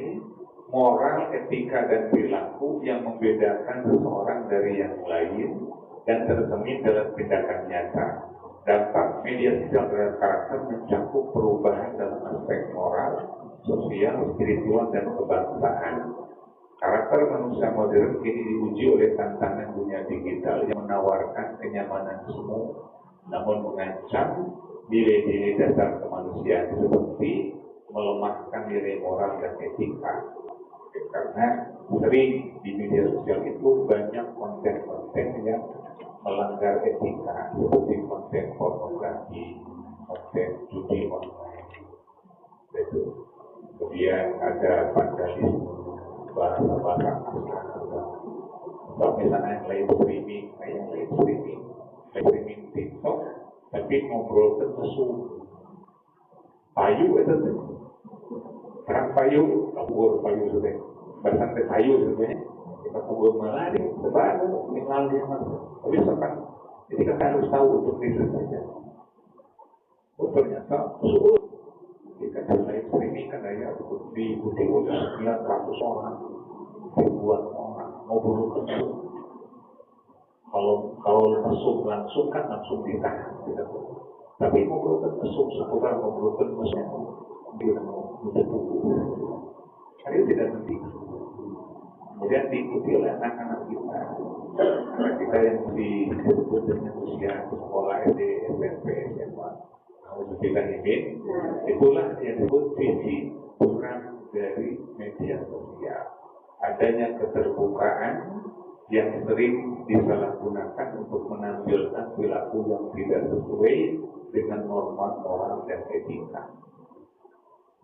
A: moral, etika, dan perilaku yang membedakan seseorang dari yang lain dan tercermin dalam tindakan nyata. Dampak media sosial terhadap karakter mencakup perubahan dalam aspek moral, sosial, spiritual, dan kebangsaan. Karakter manusia modern kini diuji oleh tantangan dunia digital yang menawarkan kenyamanan semu, namun mengancam nilai-nilai dasar kemanusiaan seperti melemahkan nilai moral dan etika. Karena sering di media sosial itu banyak konten-konten yang melanggar etika, seperti konten pornografi, konten judi online. Kemudian ada vandalisme, bahasa-bahasa kasar, atau misalnya live streaming TikTok, tapi ngobrol ke mesum, payu itu tuh, terang payu, kabur payu sudah, bahkan ke payu sudah, kita kabur melari, sebar, tinggal di mana, tapi sekarang, jadi kita harus tahu untuk riset saja. Oh ternyata sulit. Jika live streaming kan ada diikuti oleh 900 orang, ribuan orang, ngobrol mesum. Kalau mesum langsung kan langsung ditahan, tidak. Tapi ngobrol mesum seputar ngobrol mesum, dia karena tidak penting. Kemudian diikuti oleh anak-anak kita yang disebut dengan usia sekolah SD, SMP, SMA. Kita ingin, itulah yang disebut sisi kurang dari media sosial. Adanya keterbukaan yang sering disalahgunakan untuk menampilkan perilaku yang tidak sesuai dengan norma moral dan etika.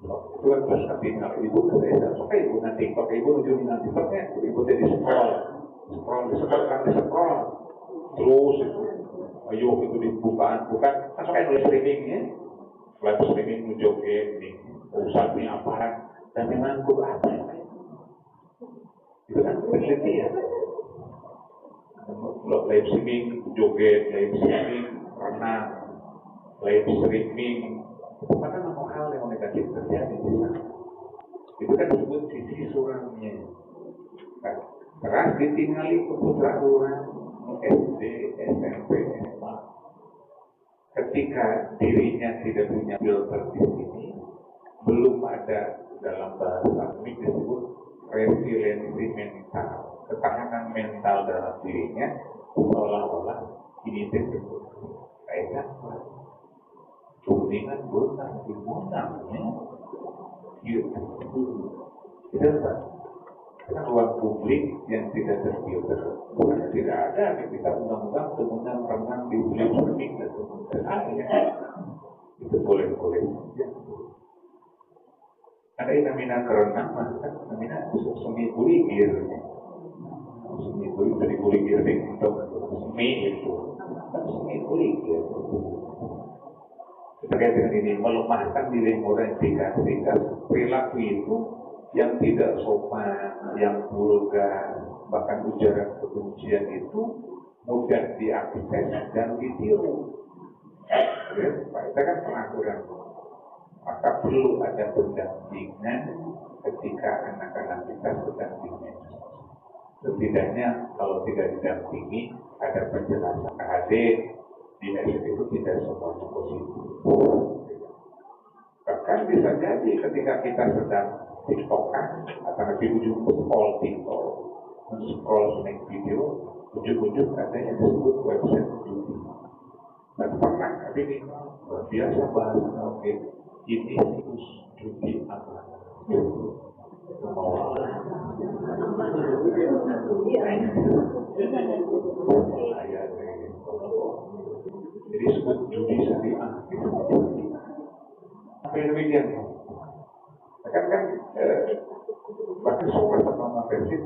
A: Itu kan bahasa tinggal ibu saya suka ibu nanti pakai ibu ujungin nanti pakai ibu jadi scroll terus itu. Ayo itu dibukaan, bukan kan live streaming ya, live streaming joget nih, usahanya apa, dan menanggup apa ya? Itu kan penelitian. Live streaming joget, live streaming renang, live streaming, itu kan hal yang negatif terjadi di sana. Itu kan disebut sisi suramnya. Keras ditinggali keputra orang. SD, SMP, SMA. Ketika dirinya tidak punya filter di sini, belum ada dalam bahasa ini disebut resiliensi mental, ketahanan mental dalam dirinya, seolah-olah ini disebut kayak apa? Kuningan benar di munamnya, gitu. Tidak kan? Karena ruang publik yang tidak terfilter, bukan tidak ada di kita undang-undang kemudian renang di publik itu itu boleh-boleh saja. Ada yang namanya kerenang, maka namanya semi kuligir. Semi kuligir dari kuligir untuk semi itu, kan semi kuligir. Terkait dengan ini melemahkan diri orang sehingga perilaku itu yang tidak sopan, yang vulgar, bahkan ujaran kebencian itu mudah diakses dan ditiru. Ya, kita kan pengaturan. Maka perlu ada pendampingan ketika anak-anak kita sedang di medsos. Setidaknya kalau tidak didampingi, ada penjelasan hadir di medsos itu tidak semuanya positif. Bahkan bisa jadi ketika kita sedang TikTokan atau di ujung scroll TikTok, scroll snack video, ujung-ujung ada yang disebut website judi. Dan pernah ini biasa bahasa oke, ini situs judi apa? Mau jadi sebut judi syariah. Apa yang demikian? Kan bahkan sama versi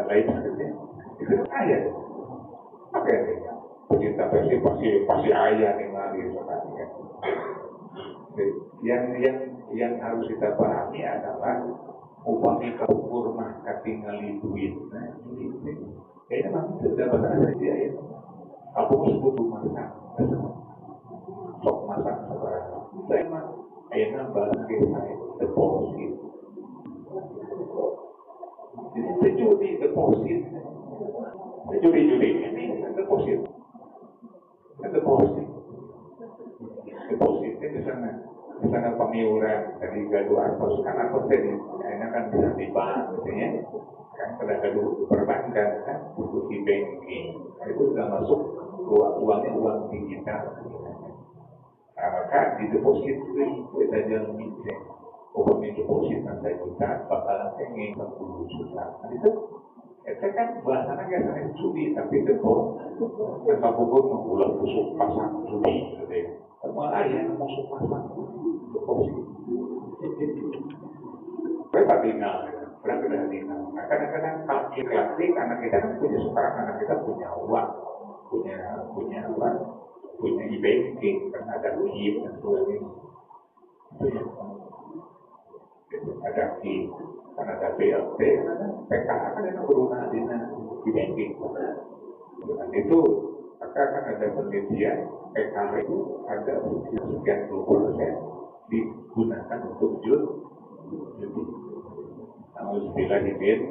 A: lain sebetulnya itu ayat. Apa ya? Pecinta versi pasti ayat yang lari sebenarnya. Yang harus kita pahami adalah upami kaukur mah katingali duit. Nah, ini kayaknya masih sudah bahasa dia ya. Aku sebut masak, sok masak sebarang. Saya mah ayatnya bahasa kita deposit. Jadi sejudi deposit, sejudi ini deposit, depositnya di sana pemiuran dari gaduh artos kan artos jadi akhirnya kan bisa di bank gitu ya. Kan pada gaduh perbankan kan butuh e-banking, itu sudah masuk uangnya uang digital. Nah, maka di deposit itu kita jalan misal, uangnya deposit 1 juta, bakalan pengen 10 juta. Nah, itu kan bahasanya biasanya judi, tapi deposit, tanpa pukul mengulang busuk pasang judi, gitu ya. Semua ayah masuk pasang deposit. Berapa tinggal? Berapa tinggal? Nah, kadang-kadang klasik anak kita kan punya sekarang anak kita punya uang, punya apa? Punya e-banking, kan ada UIP dan sebagainya. Itu ya. Ada KIP, kan ada BLT, PKH kan yang berguna di e-banking. Dan itu maka akan ada penelitian PKH itu ada sekian 20% digunakan untuk judi. Namun istilah hibir,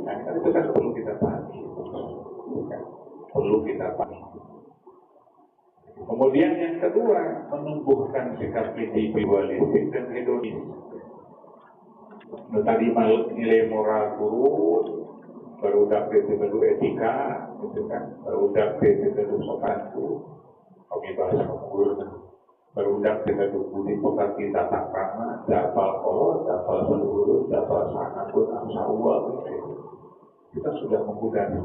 A: nah itu kan perlu kita pahami. Perlu kita pahami. Kemudian yang kedua, menumbuhkan sikap individualistik dan hedonis. Tadi nilai moral turun, baru dapat itu etika, gitu kan? Baru dapat itu sopanku, kami bahasa sempurna. Baru dapat itu budi pekerti tata krama, dapal kolor, dapal seluruh, dapal sangat pun amsa uang. Kita sudah menggunakan,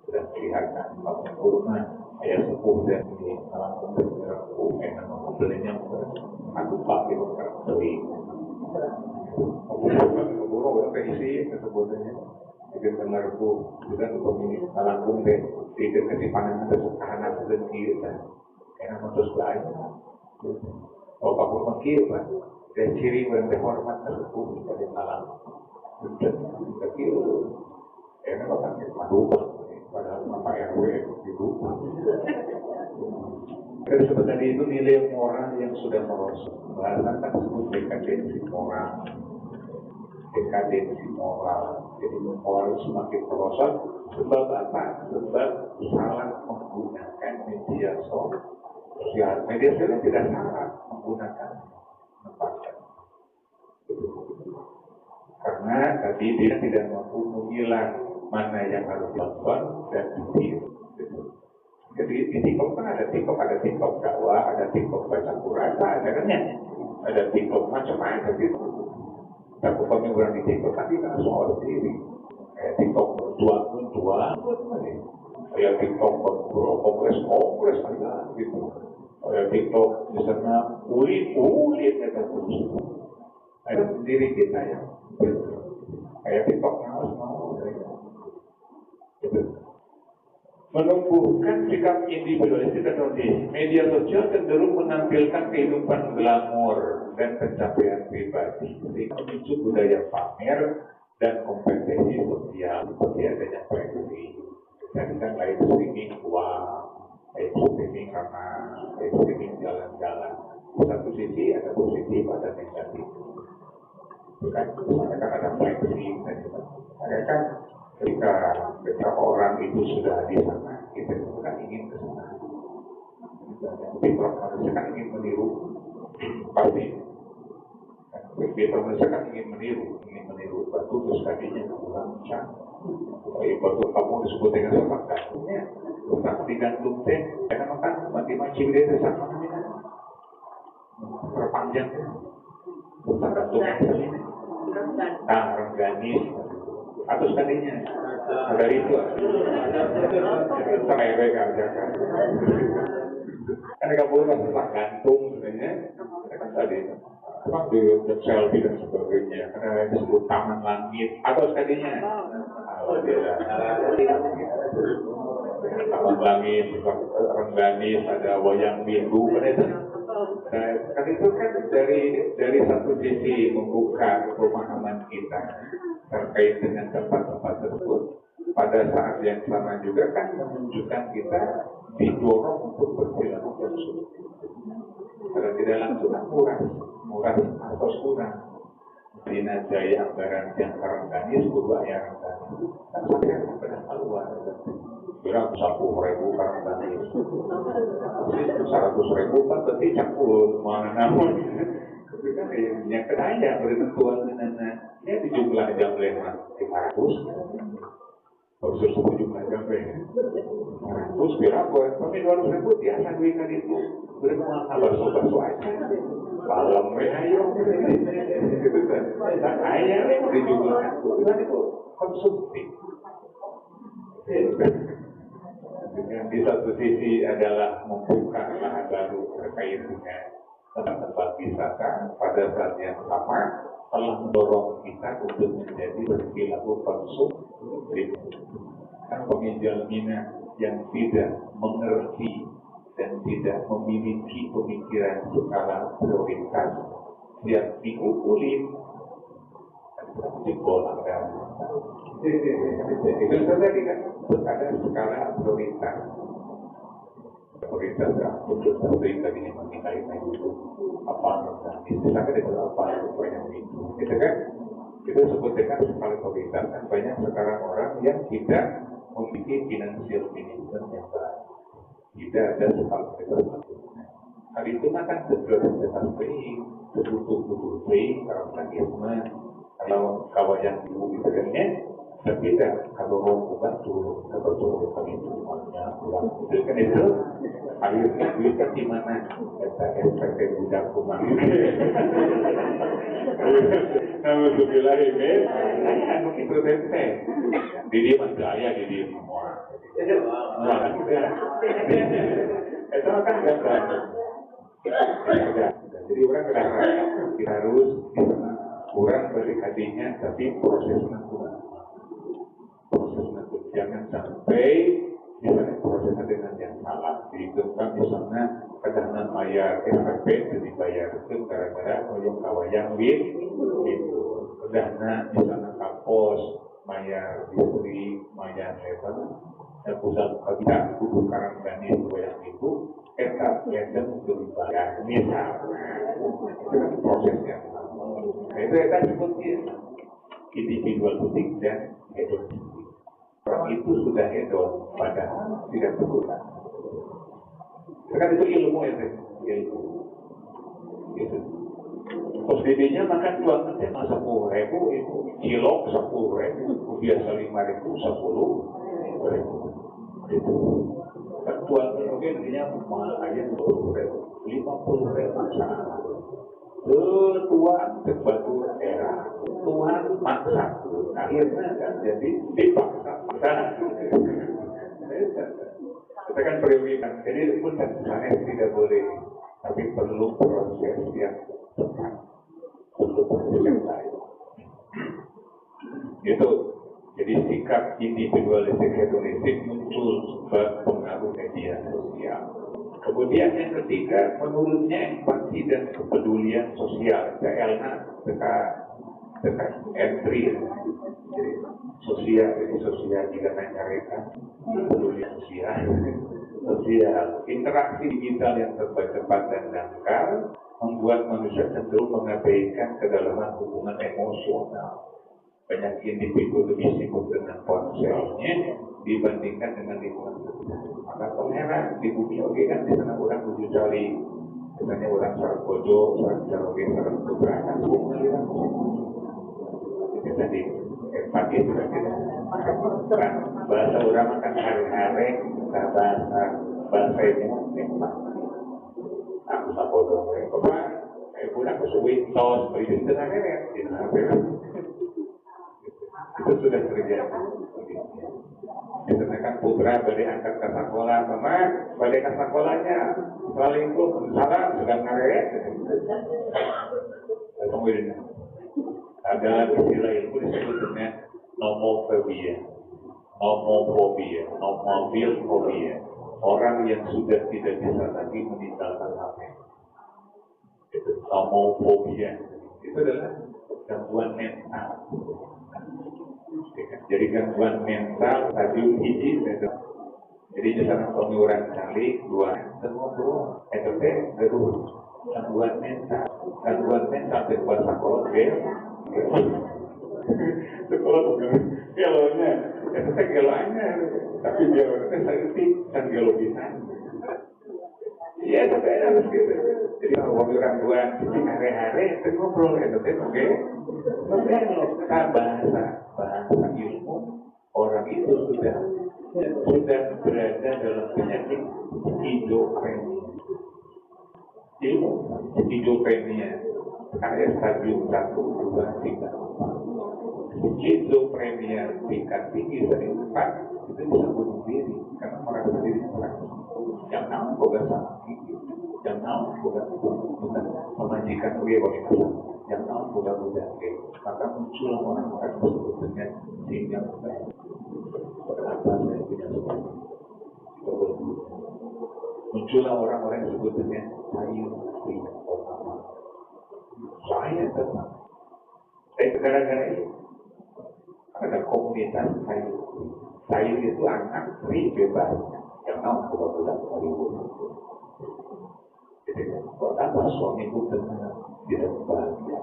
A: sudah kelihatan bahwa sempurna. Ayah sepuh dan ini salah satu yang membelinya aku pakai beli aku isi kesebutannya jadi mengerbu juga pemilik alangkung deh tidak kasih pandangan sederhana dan kita karena terus lain kalau kamu mengkir dan ciri dan hormat tersebut pada malam dan kecil karena orang yang malu padahal Bapak RW itu dari sebenarnya itu nilai moral yang sudah merosot. Bahasa kan disebut dekadensi moral. Dekadensi moral. Jadi moral semakin merosot. Sebab apa? Sebab salah menggunakan media sosial. Media sosial tidak salah menggunakan tempatnya. Karena tadi dia tidak mampu memilah mana yang harus dilakukan dan ditiru. Jadi di TikTok kan ada TikTok dakwah, ada TikTok baca Quran, ada kan ya? Ada TikTok macam-macam gitu. Tapi kami orang di TikTok kan kita soal sendiri. Kayak TikTok tua, kayak TikTok kongres ada gitu. Kayak TikTok misalnya ulit ada terus. Ada sendiri kita ya. Kayak TikTok mau gitu. Menumbuhkan sikap individualistik dan narsis. Media sosial cenderung menampilkan kehidupan glamor dan pencapaian pribadi, sehingga memicu budaya pamer dan kompetisi sosial seperti adanya flexing. Dan kan live streaming uang, live streaming karena live streaming jalan-jalan. Di satu sisi ada positif, ada negatif. Bukan, misalnya kan ada flexing dan ada kan ketika orang itu sudah di sana, kita kan ingin ke sana. Kita manusia kan ingin meniru, pasti. Kita manusia kan ingin meniru batu terus kakinya pulang can. Batu kamu disebut dengan sama kakinya, terus digantung teh, karena makan mati macam dia sama namanya. Perpanjang, terus gantung ini. Rengganis. Atau sekalinya dari itu sampai aja kan karena kamu kan setelah gantung sebenarnya kan tadi apa di selfie dan sebagainya karena disebut taman langit atau sekalinya taman langit Rengganis ada wayang minggu kan itu kan dari satu sisi membuka pemahaman kita terkait dengan tempat-tempat tersebut. Pada saat yang sama juga kan menunjukkan kita didorong untuk berperilaku konsumtif. Karena tidak langsung murah atau kurang. Dina Jaya Anggaran yang Rengganis, Burbaya Rengganis. Kan saya pernah keluar. Kira 10.000 Rengganis. 100.000 kan berarti campur mana namun. Yang kedaya bertentuan dengan ya di jumlah jam lewat 500 khusus jumlah jam 500 berapa kami 200.000 biasa duit kan itu berapa bakso aja malam ayo dan ayam di jumlah itu konsumtif dengan di satu sisi adalah membuka lahan baru terkait dengan tempat-tempat wisata pada saat yang sama telah mendorong kita untuk menjadi berperilaku konsumtif. Kan penginjal minat yang tidak mengerti dan tidak memiliki pemikiran skala prioritas yang diukulin jempol ada. Itu tadi kan ada skala prioritas. Prioritas untuk sering tadi menilai itu apa misalnya itu apa banyak itu gitu kan kita sebut dengan skala prioritas kan banyak sekarang orang yang tidak memiliki financial management yang baik tidak ada skala prioritas hal itu kan prioritas baik betul-betul baik kalau kawajan dulu gitu kan ya berbeda kalau rombongan turun betul kami semuanya pulang itu kan itu akhirnya duit kan di mana kata SPP budak rumah nama sebelah ini anu itu tete di dia masih ayah di dia semua itu kan enggak jadi orang kita harus kurang berdekatinya tapi prosesnya kurang jangan sampai misalnya prosesnya dengan yang salah dihitungkan misalnya kadang bayar SPP itu dibayar itu gara-gara koyong kawayang itu kadang misalnya kapos bayar listrik bayar level dan pusat kita kudu Rengganis wayang itu kita yang untuk dibayar misalnya itu kan prosesnya itu kita sebutnya individualistik dan hedonistik. Orang itu sudah hedon, padahal tidak berguna. Sekarang itu ilmu ilmu. Gitu. Posisinya makan dua nanti masa 10.000 itu cilok 10.000, biasa 5.000 10.000. Itu Ketua mungkin dia malah aja 50.000 salah. Ketua sebatu era, Tuhan maksa, akhirnya kan jadi dipaksa. Kita kan prioritas, jadi pun sana tidak boleh, tapi perlu proses yang tepat, perlu proses yang baik. Itu. Jadi sikap individualistik hedonistik muncul sebab pengaruh media sosial. Kemudian yang ketiga, menurutnya empati dan kepedulian sosial. Elna dekat entry, jadi sosial juga menyarankan kepedulian sosial. Interaksi digital yang serba cepat dan dangkal membuat manusia cenderung mengabaikan kedalaman hubungan emosional. Banyak individu lebih sibuk dengan ponselnya dibandingkan dengan lingkungan sekitar. Maka pangeran di bumi oke kan di sana orang tujuh cari, misalnya orang sarang bojo, sarang jaloge, sarang putra, semua melihat. Jadi tadi empati sudah kita. Bahasa orang makan hari-hari, bahasa ini nikmat. Aku tak bodoh, kayak pulang ke Suwintos, beri di tengah neret, di tengah neret. Itu sudah terjadi. Ditemukan putra balik angkat ke sekolah, mama balik ke sekolahnya, Assalamualaikum, salam, sudah ngaret. Kemudian ada istilah ilmu disebut dengan nomofobia, nomobilfobia. Orang yang sudah tidak bisa lagi meninggalkan HP. Itu nomofobia. Itu adalah gangguan mental. Jadi gangguan mental stadium hiji, jadi misalnya pengurangan kali dua ngobrol, itu gangguan mental terbuat sekolah sekolah bukan gelonya, itu gelonya, tapi gelonya sakit dan gelogisan. Iya, tapi harus gitu. Jadi kalau orang tua di hari-hari itu ngobrol itu oke. Kalau bahasa ilmu orang itu sudah berada dalam penyakit skizofrenia. Ilmu skizofrenia kayak stadium 1, 2, 3. Skizofrenia tingkat tinggi dari 4 itu bisa bunuh diri karena merasa diri merasa yang namun boga sama yang namun boga bukan memajikan dia bagaimana yang namun boga maka muncul orang-orang tersebut dengan sehingga berapa saya punya sesuatu muncullah orang-orang yang disebut dengan saya tetap gara-gara itu ada komunitas sayur itu anak bebas yang mau budak-budak Hollywood. Jadi buat apa suami itu tidak bahagia?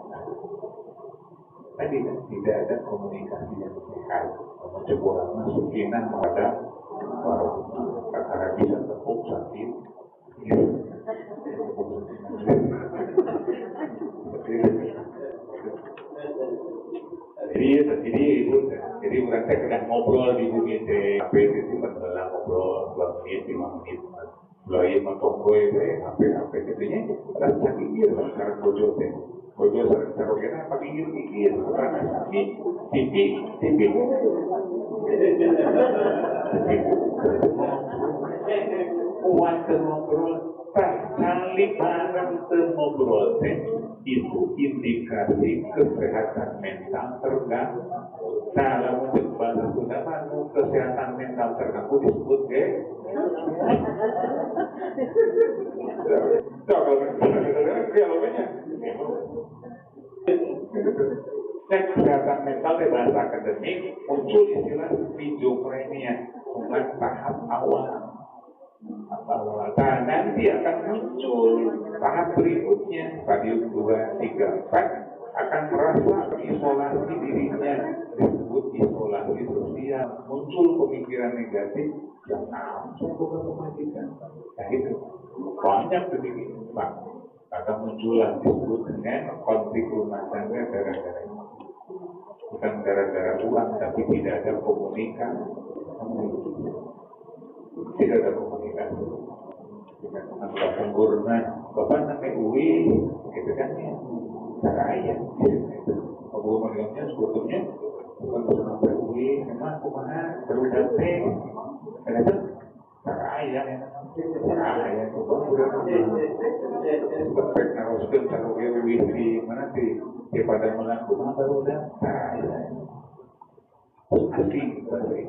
A: Tadi kan tidak ada komunikasi yang sehat. Mencoba orang masukinan pada karena bisa tepuk sakit. Jadi orang saya sedang ngobrol di bumi HP itu masalah ngobrol 2 menit 5 menit mulai mengkongkoi HP katanya orang sakit gitu sekarang bojo sering terorgan apa gigir karena sakit TV kuat ngobrol saling bareng ngobrol itu indikasi kesehatan mental terganggu. Nah, lalu bahasa Sunda kesehatan mental terganggu disebut kesehatan mental di bahasa akademik muncul istilah skizofrenia bukan tahap awal. Nah, nanti akan muncul tahap berikutnya stadium 2, 3, 4 akan merasa isolasi dirinya disebut isolasi sosial, muncul pemikiran negatif yang bukan pemajikan. Nah itu banyak begini Pak, akan muncullah disebut dengan konflik rumah tangga gara-gara itu, bukan gara-gara uang tapi tidak ada komunikasi. tidak ada komunikasi. Bapak sempurna, bapak namanya Uwi, gitu kan ya. Saya, komunikasinya sebetulnya bukan sampai Uwi, memang kumaha terus dateng, kenapa? Saya, saya, coba udah sampai naroskan taruh di mana sih? Daripada melakukan baru dah saya, asing berarti.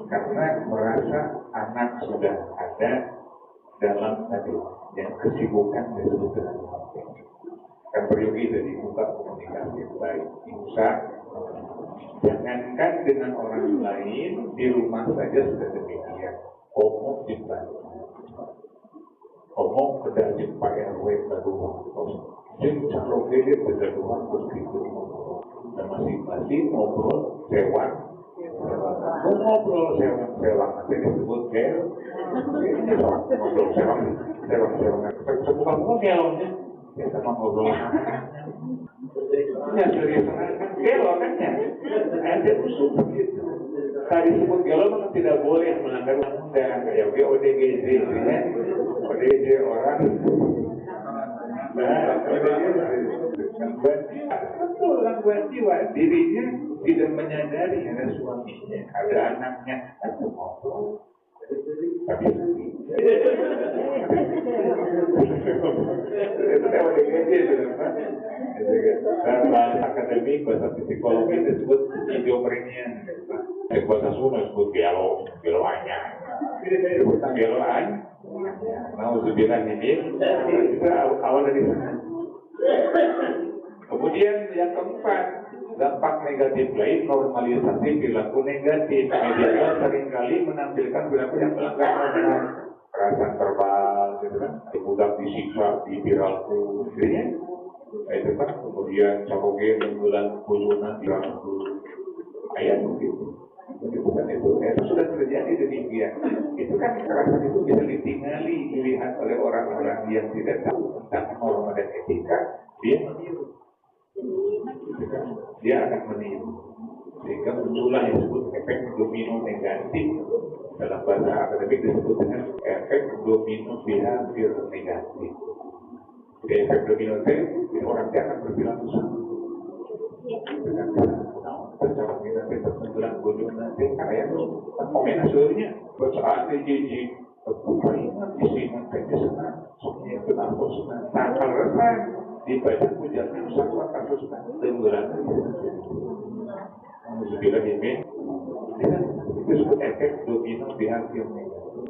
A: Karena merasa anak sudah ada dalam tadi yang kesibukan disebut dengan kan peryogi dari buka komunikasi yang baik. Bisa jangankan dengan orang lain di rumah saja sudah demikian. Ngomong dibantu, ngomong kedajin Pak RW keduaan, jeng caro gede keduaan begitu. Dan masing-masing ngobrol sewa. Ngobrol sewa nanti disebut gel. Ngobrol sewa. Sebuah ngobrolnya ya sama ngobrol. Ya serius kan gelo kan ya. Ada usul begitu. Tadi disebut gelo memang tidak boleh melanggar undang-undang kayak ODGJ ya. ODGJ orang. Gangguan jiwa dirinya tidak menyadari ada suaminya, ada anaknya, atau ngobrol. Tapi itu teori gaji itu kan. Bahasa akademik, bahasa psikologi disebut schizophrenia. Bahasa Sunda disebut geloannya. Disebut geloan. Mau sebilang ini itu awal dari sana. Kemudian yang keempat, dampak negatif lain normalisasi perilaku negatif. Media seringkali menampilkan perilaku yang melanggar norma, perasaan verbal, gitu kan, budak disiksa di viralku, gitu ya. Itu kan kemudian cakoge menggulan kujunan di rangku, ayat begitu. Itu kan itu sudah terjadi demikian. Itu kan kekerasan itu bisa ditinggali dilihat oleh orang-orang yang tidak tahu tentang norma dan etika. Dia meniru. Dia akan meniru sehingga muncullah yang disebut efek domino negatif. Dalam bahasa akademik disebut dengan efek domino behavior negatif. Jadi efek domino itu orang dia akan berperilaku sama dengan secara negatif tersentuhan bodoh nanti karya komen hasilnya bacaan dijiji keingat di sini di sana semuanya benar bosan tanggal resah dibaca pujian satu kasus tenggelam sebilang ini itu disebut efek domino behavior negatif.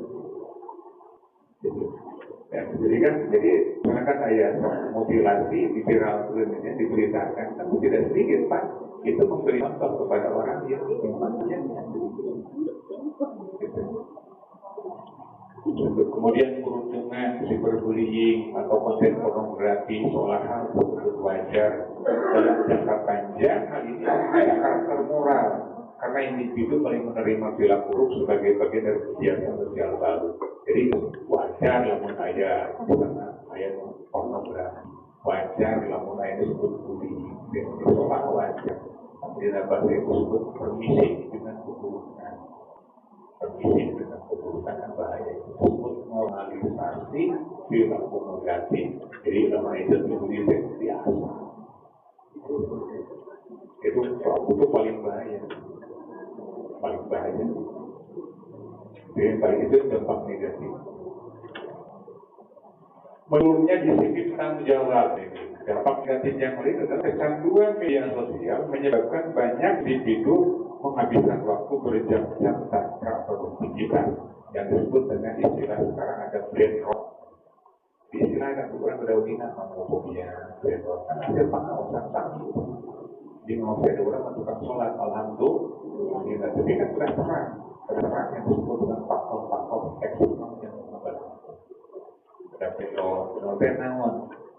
A: Jadi kan, misalkan ayat mutilasi di viral ini diberitakan, tapi tidak sedikit Pak, itu memberi contoh kepada orang yang memangnya. Kemudian perundungan, cyberbullying atau konten pornografi seolah hal tersebut wajar dalam jangka panjang. Hal ini memiliki karakter moral karena individu paling menerima perilaku buruk sebagai bagian dari kebiasaan sosial baru. Jadi wajar lamun ayat pornografi, wajar lamun ayat disebut bullying, seolah wajar. Di bahasa itu disebut permisi dengan keburukan. Permisi dengan keburukan dan bahaya itu disebut normalisasi perilaku negatif. Jadi nama itu disebut biasa. Itu paling bahaya. Paling bahaya. Jadi paling itu dampak negatif. Menurutnya disiplin tanggung jawab ini. Dampak negatif yang lain adalah kecanduan media sosial menyebabkan banyak individu menghabiskan waktu berjam-jam tanpa produktivitas yang disebut dengan istilah sekarang ada brain rot. Istilah yang kurang berdaudinan homophobia, brain rot. Karena ada pengawasan satu. Di ngomongnya orang tukang sholat, alhamdulillah. Tapi kan terang yang disebut dengan faktor-faktor eksternal yang membantu. Ada fenomena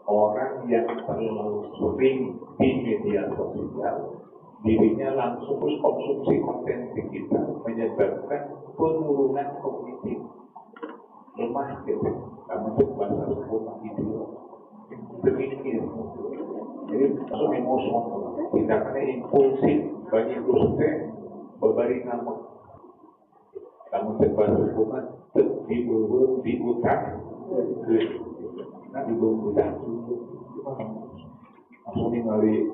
A: orang yang terlalu sering di media sosial, dirinya langsung konsumsi konten digital menyebabkan penurunan kognitif lemah gitu. Kamu bahasa sebut video berpikir, jadi langsung emosional, tindakannya impulsif, banyak dosa, berbalik nama. Kamu cepat hukuman diutak nah diutak langsung ningali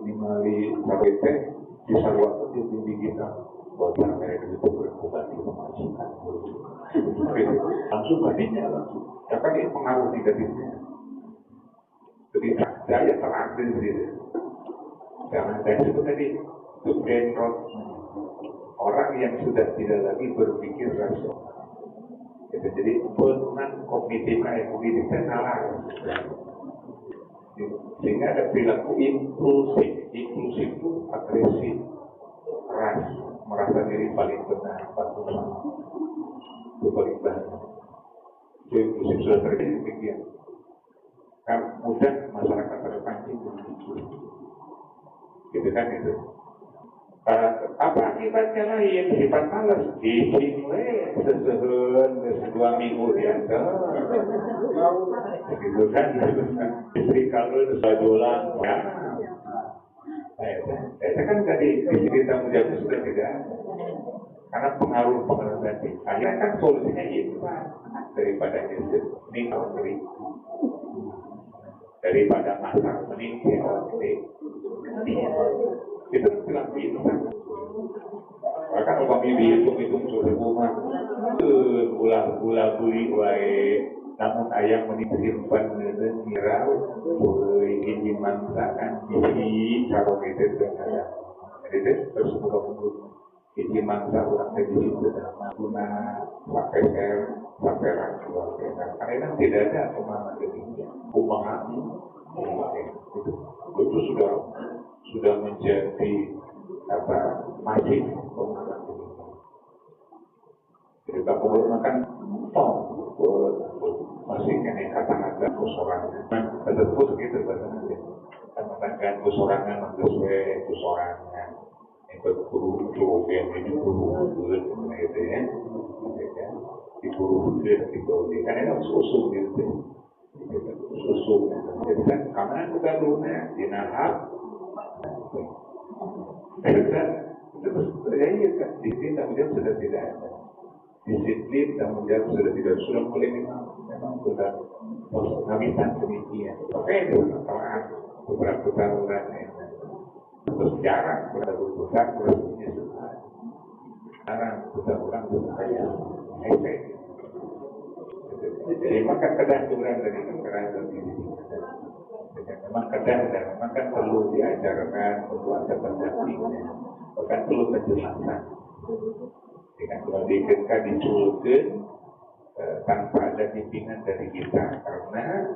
A: sawete di sarwata di tinggi kita buat mereka itu berhukuman di pemajikan langsung tadinya langsung kan ini pengaruh negatifnya ketika daya terakhir gitu jangan dari itu tadi itu brain rot orang yang sudah tidak lagi berpikir rasional. Jadi penurunan kognitifnya nalar. Sehingga ada perilaku impulsif itu agresif, keras, merasa diri paling benar, paling benar. Itu paling bahaya. Itu impulsif sudah terjadi demikian. Kan mudah masyarakat terpancing begitu. Gitu kan itu. Apa akibatnya lain? Sifat malas izin sesehun 2 minggu biasa gitu kan istri kalau sebulan ya itu kan tadi istri tanggung jawab sudah tidak karena pengaruh tadi akhirnya kan solusinya itu daripada istri ini kalau daripada masak mending itu perilaku itu kan bahkan upami dihitung sudah rumah gula beli wae namun ayam menimpan ngira ini mangsakan isi kalau itu ada jadi terus buka ini mangsa orang tadi itu dalam guna pakai rangkuan karena tidak ada pemahaman demikian pemahaman itu sudah menjadi masif pemahaman demikian. Jadi kalau makan masih kena kata-kata kusorangan. Tentu begitu sebenarnya. Kata-kata kusorangan sesuai kusorangan. Itu guru yang ini guru gitu ya. Di guru gitu. Karena itu susu gitu. Susu. Jadi kan karena kita dunia dinahap. Terus terjadi kan disiplin tanggung jawab sudah tidak ada. Disiplin tanggung jawab sudah mulai memang sudah kehabisan demikian. Oke itu kesalahan beberapa tahun terus jarang berbuka terus menyesal. Jarang orang berkaya efek. Jadi maka kadang dari kekerasan ini. Memang kadang dan memang kan perlu diajarkan perlu ada pendampingnya bahkan perlu penjelasan dengan kalau diketika diculurkan tanpa ada bimbingan dari kita karena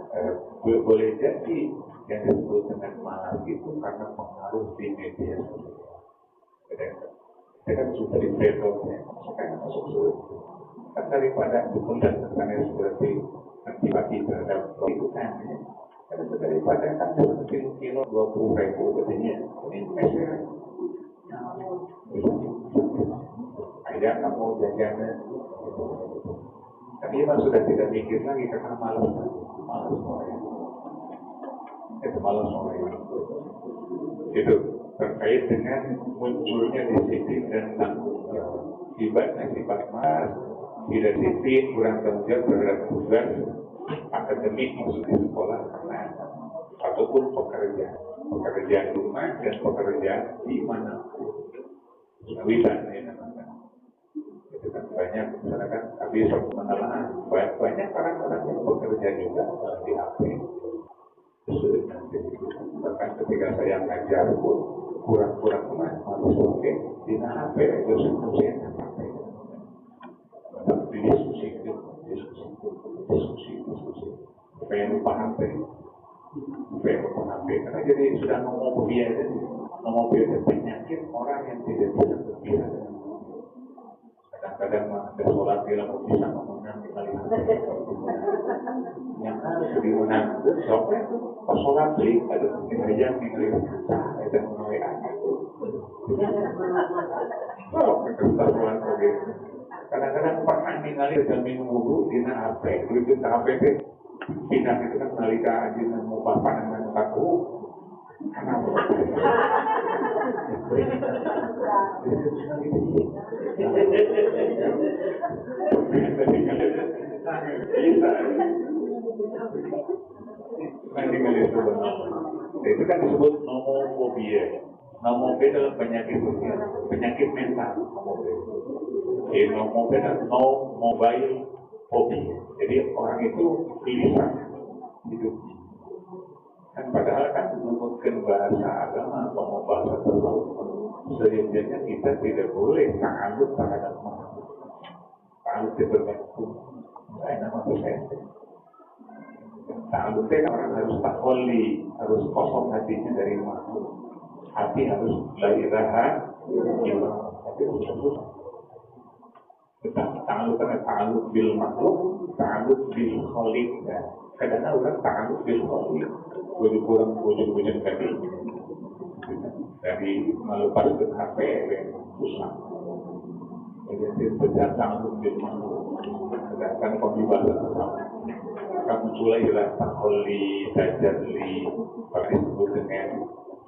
A: boleh jadi yang disebut dengan malas itu karena pengaruh di media sosial kan sudah di pedofnya sekarang masuk kan daripada diundang kesannya seperti antipati terhadap itu kan karena daripada kan kilo 20.000 katanya ini mesir ada kamu jajannya tapi memang sudah tidak mikir lagi karena malas itu malas itu terkait dengan munculnya disiplin dan tanggung jawab sifat malas tidak disiplin kurang tanggung jawab terhadap tugas akademik maksudnya sekolah karena ataupun pekerjaan rumah dan pekerjaan di mana wilayah ini namanya itu kan banyak misalkan habis menelaah banyak orang-orang yang bekerja juga di HP bahkan ketika saya ngajar pun kurang harus pakai di HP itu saya pakai diskusi supaya lupa HP karena jadi sudah nomofobia itu penyakit orang yang tidak bisa berbicara kadang-kadang ada sholat bilang bisa memenang kali yang harus dimenang sampai pas sholat sih ada aja yang ada menawai anak kekesalan begitu kadang-kadang pernah ningali dan minum wudu di HP begitu HP pindah itu kan nalika aja mau papan dengan kaku kenapa Bisa. Nanti kali itu benar. Itu kan disebut nomofobia. Nomofobia adalah penyakit sosial, penyakit mental. Nomofobia adalah no mobile phobia. Jadi orang itu gelisah hidupnya. Kan padahal kan menurutkan bahasa agama atau bahasa tasawuf, sejatinya kita tidak boleh ta'alluq terhadap makhluk. Ta'alluq bergantung. Saya nama saya. Ta'alluq itu orang harus takwali, harus kosong hatinya dari makhluk. Hati harus la ilaha illallah. Hati harus ta'alluq karena ta'alluq bil makhluk, ta'alluq bil khaliq. Kadang-kadang orang ta'alluq bil khaliq. Kurang ujung-ujung tadi dari melepaskan HP susah. Jadi sejak ta'alluq bil makhluk. Sedangkan pembibasan sama. Kamu mulai istilah takholi, tajalli, apa disebut dengan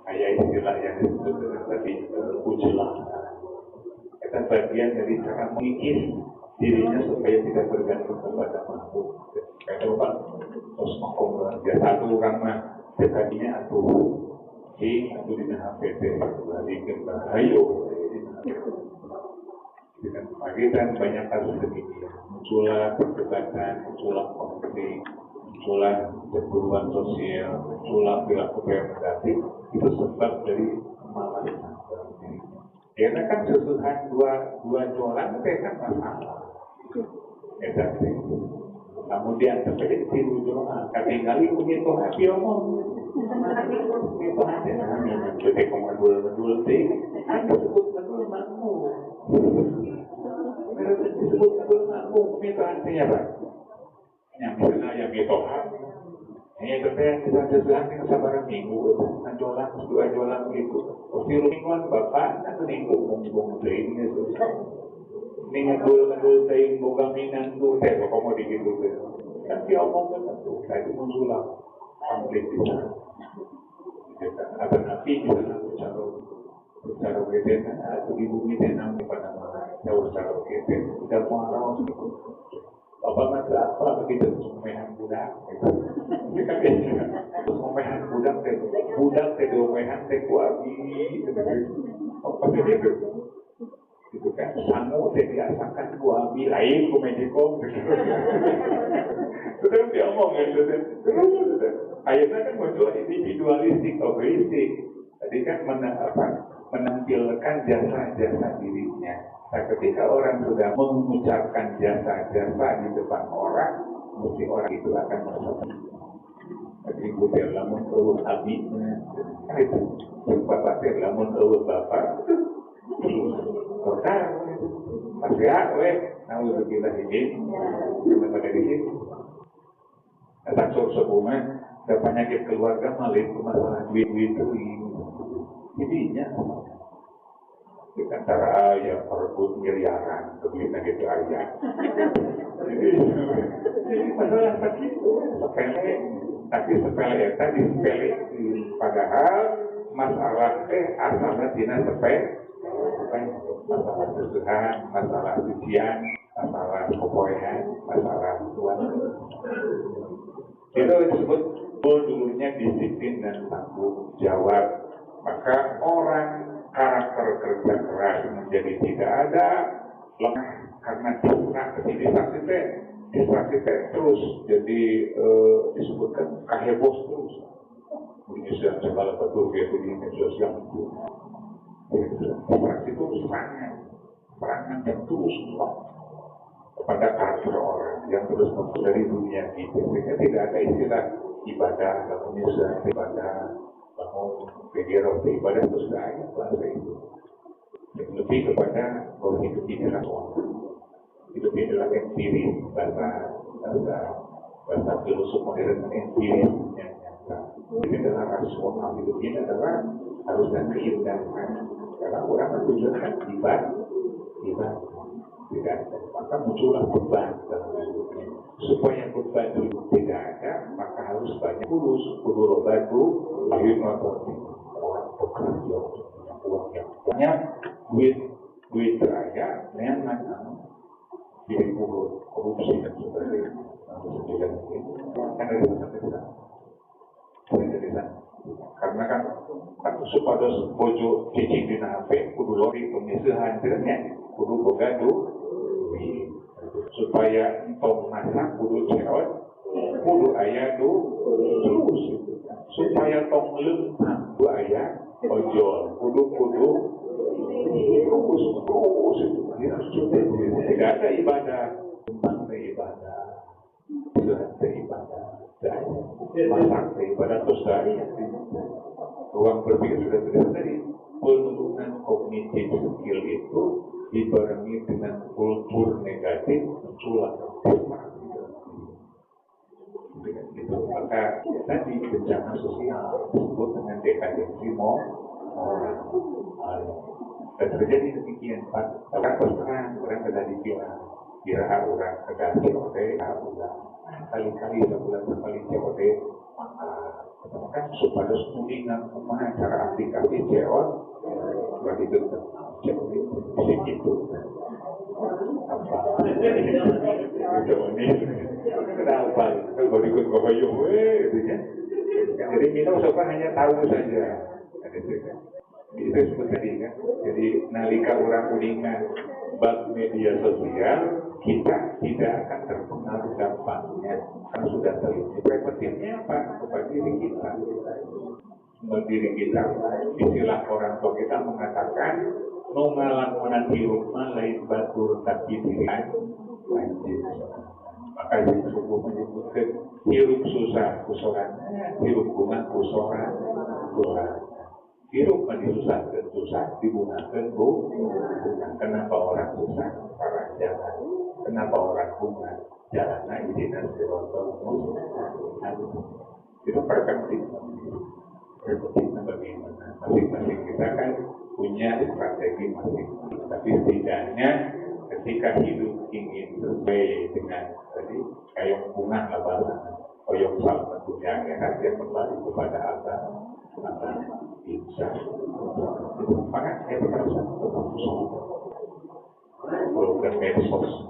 A: ayat istilah yang disebut dengan tadi ujlah. Itu bagian dari cara mengikis dirinya supaya tidak bergantung kepada makhluk. Kayak apa? Terus makom dia satu karena tadinya atau di HP lagi ke bahayo. Pagi dan banyak kasus demikian, muncullah perdebatan, muncullah konflik, muncullah cemburuan sosial, muncullah perilaku yang negatif. Itu sebab dari kemalasan. Karena kan sesuatu dua jualan itu kan masalah. Negatif. Kemudian sampai tiru jualan, kali begitu hati omong, itu hati namanya. Jadi komodul sih, kan disebut betul makmur. Disebut betul makmur, itu artinya apa? Yang misalnya yang mitohan, ini yang kita sesuatu yang sabaran minggu, kan jualan, dua jualan begitu. Usia mingguan bapak, kan minggu ngomong ini susah. Ini ngedul saya boga minang tuh, saya kok mau digitu kan dia omongkan tuh, saya itu muncullah konflik di sana. Apa nabi di sana bicara beden, atau ibu beden namanya pada mana? Saya bicara beden, tidak mau arah itu. Bapak macam apa begitu sumehan budak? Sumehan budak teh domehan teh kuabi, apa begitu? Itu kan sangu saya biasakan kuabi lain komedikom. Sudah dia omong kan, sudah. Akhirnya kan muncul individualistik, egoistik. Tadi kan menampilkan jasa-jasa dirinya. Nah, ketika orang sudah mengucapkan jasa-jasa di depan orang, mesti orang itu akan merasakan. Jadi bukan lamun eueuh abina, itu bapak teh lamun eueuh bapak, korban, pasti we, namun kita ini, kita pada di sini. Datang sebuah ada penyakit keluarga malah itu masalah duit itu intinya di antara ayah perebut miliaran kemudian gitu ayah jadi masalah seperti itu sepele tapi sepele tadi sepele padahal masalah asalnya tidak sepele masalah kesusahan masalah ujian masalah kepoehan masalah tuan itu disebut dulunya disiplin dan tanggung jawab. Maka orang karakter kerja keras menjadi tidak ada lemah karena distraksi terus jadi disebutkan kahebos terus. Indonesia segala betul dia di media sosial itu. Distraksi itu serangan yang terus kepada karakter orang yang terus dari dunia ini. Sehingga tidak ada istilah ibadah, Indonesia ibadah, bangun pikiran ibadah itu sudah ada bahasa itu. Lebih kepada bahwa hidup ini adalah orang. Hidup ini adalah empiris, bahasa filosof modern empiris yang nyata. Ini adalah rasional. Hidup ini adalah harusnya keindahan. Karena orang kan tujuan ibadah. Tidak ada, maka muncullah beban dalam hidupnya. Supaya beban itu tidak ada, maka harus banyak kurus, batu, lahir materi. Orang bekerja, uang yang banyak, duit raya, memang dirimu korupsi dan sebagainya. Kan dari sana. Karena kan supaya bojo cicing di HP kudu lori pemisahan terusnya kudu boga duit supaya entong masak kudu cerot kudu aya terus supaya tong lempang kudu aya ojol kudu terus tidak ada ibadah tentang ibadah masak ibadah terus dari ruang berpikir sudah terlihat tadi. Penurunan kognitif skill itu dibarengi dengan kultur negatif muncullah itu. Maka tadi bencana sosial disebut dengan dekadensi moral. Dan terjadi demikian Pak. Orang berperang, orang kena dikira orang kedasi oleh orang kali-kali sebulan sekali COD kan supaya kuningan kumaha cara aplikasi COD berarti itu COD segitu apa ini kenapa kalau ikut kokoyo gitu ya. Jadi kita usaha hanya tahu saja itu seperti kan. Jadi nalika orang kuningan bak media sosial kita tidak akan terpengaruh dampaknya karena sudah terlihat. Repetitifnya apa? Kepada diri kita. Diri kita. Istilah orang tua kita mengatakan nungalamunan hirup lain batur tapi diri lanjut. Maka suku menyebutkan hirup susah kusoran, hirup bunga kusoran. Hirup susah digunakan bukan. Kenapa orang susah? Para jalan. Kenapa orang bunga? Jalannya idinan sirotol. Itu perspektifnya bagaimana? Masing-masing kita kan punya strategi masing-masing. Tapi setidaknya ketika hidup ingin sesuai dengan tadi kayak bunga labaran, koyok salma punya akhirat yang kembali kepada Allah. Bisa maka saya berkata bukan medsos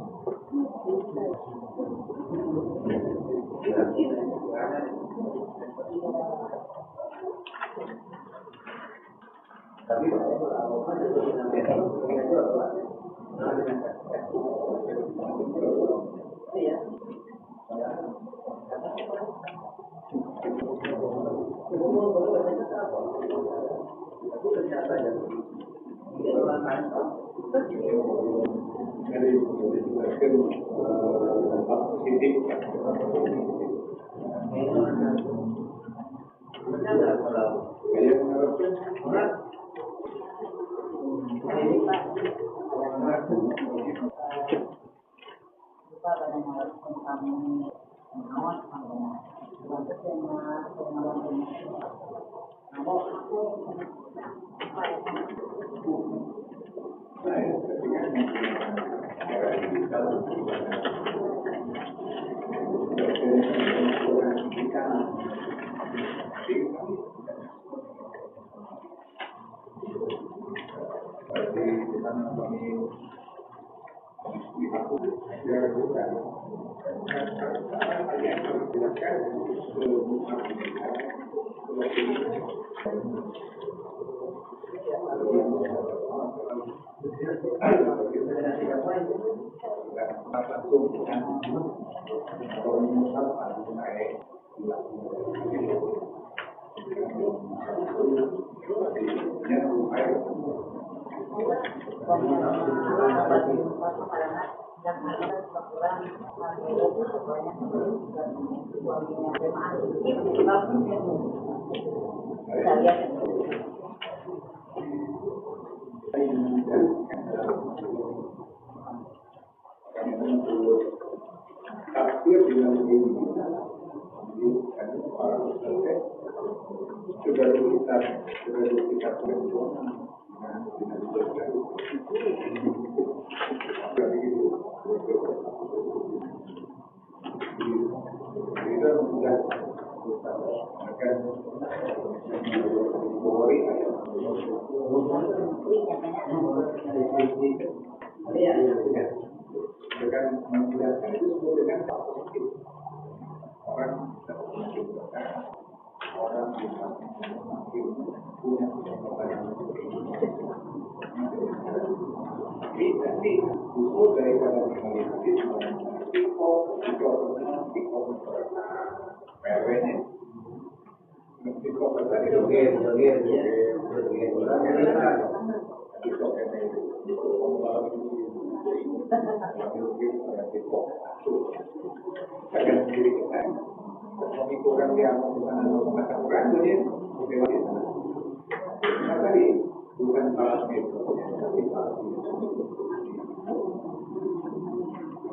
B: dengan menjelaskan itu disebut dengan positif. Orang bisa menunjukkan orang bisa semakin punya kesempatan yang lebih. Jadi nanti usul daripada melihat itu psiko PRW-nya psiko tadi akan diri kita memikirkan dia mengatakan orang dunia karena tadi bukan salah metode tapi salah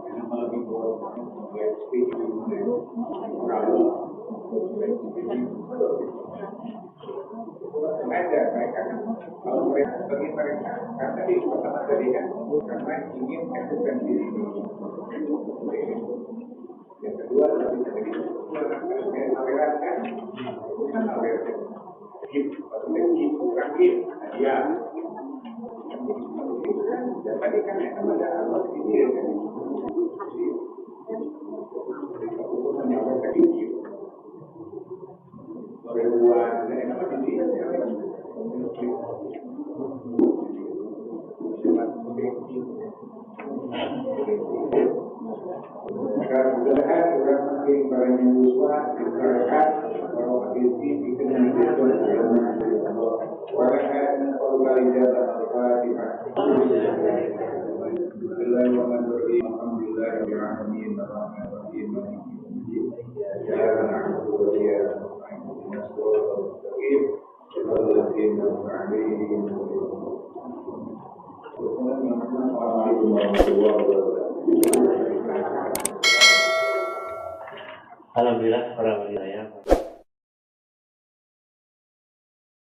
B: yang lebih boleh sengaja mereka kalau mereka bagi mereka karena di pertama tadi kan karena ingin menentukan diri yang kedua adalah bisa jadi aliran kan bukan aliran rakit ya dan tadi kan yang ada alat ini ya kan keputusan yang mereka tinggi ribuan dan yang apa tinggi agar mudah-mudahan orang makin barang yang luas dikerjakan kalau berisi dikenal itu walaupun kalau kali jalan al-Fatihah Bismillahirrahmanirrahim Alhamdulillahirrahmanirrahim Ar-Rahmanirrahim Ya na'budu wa iyyaka nasta'in Assalamualaikum warahmatullahi wabarakatuh.
D: Alhamdulillah, para wanita ya.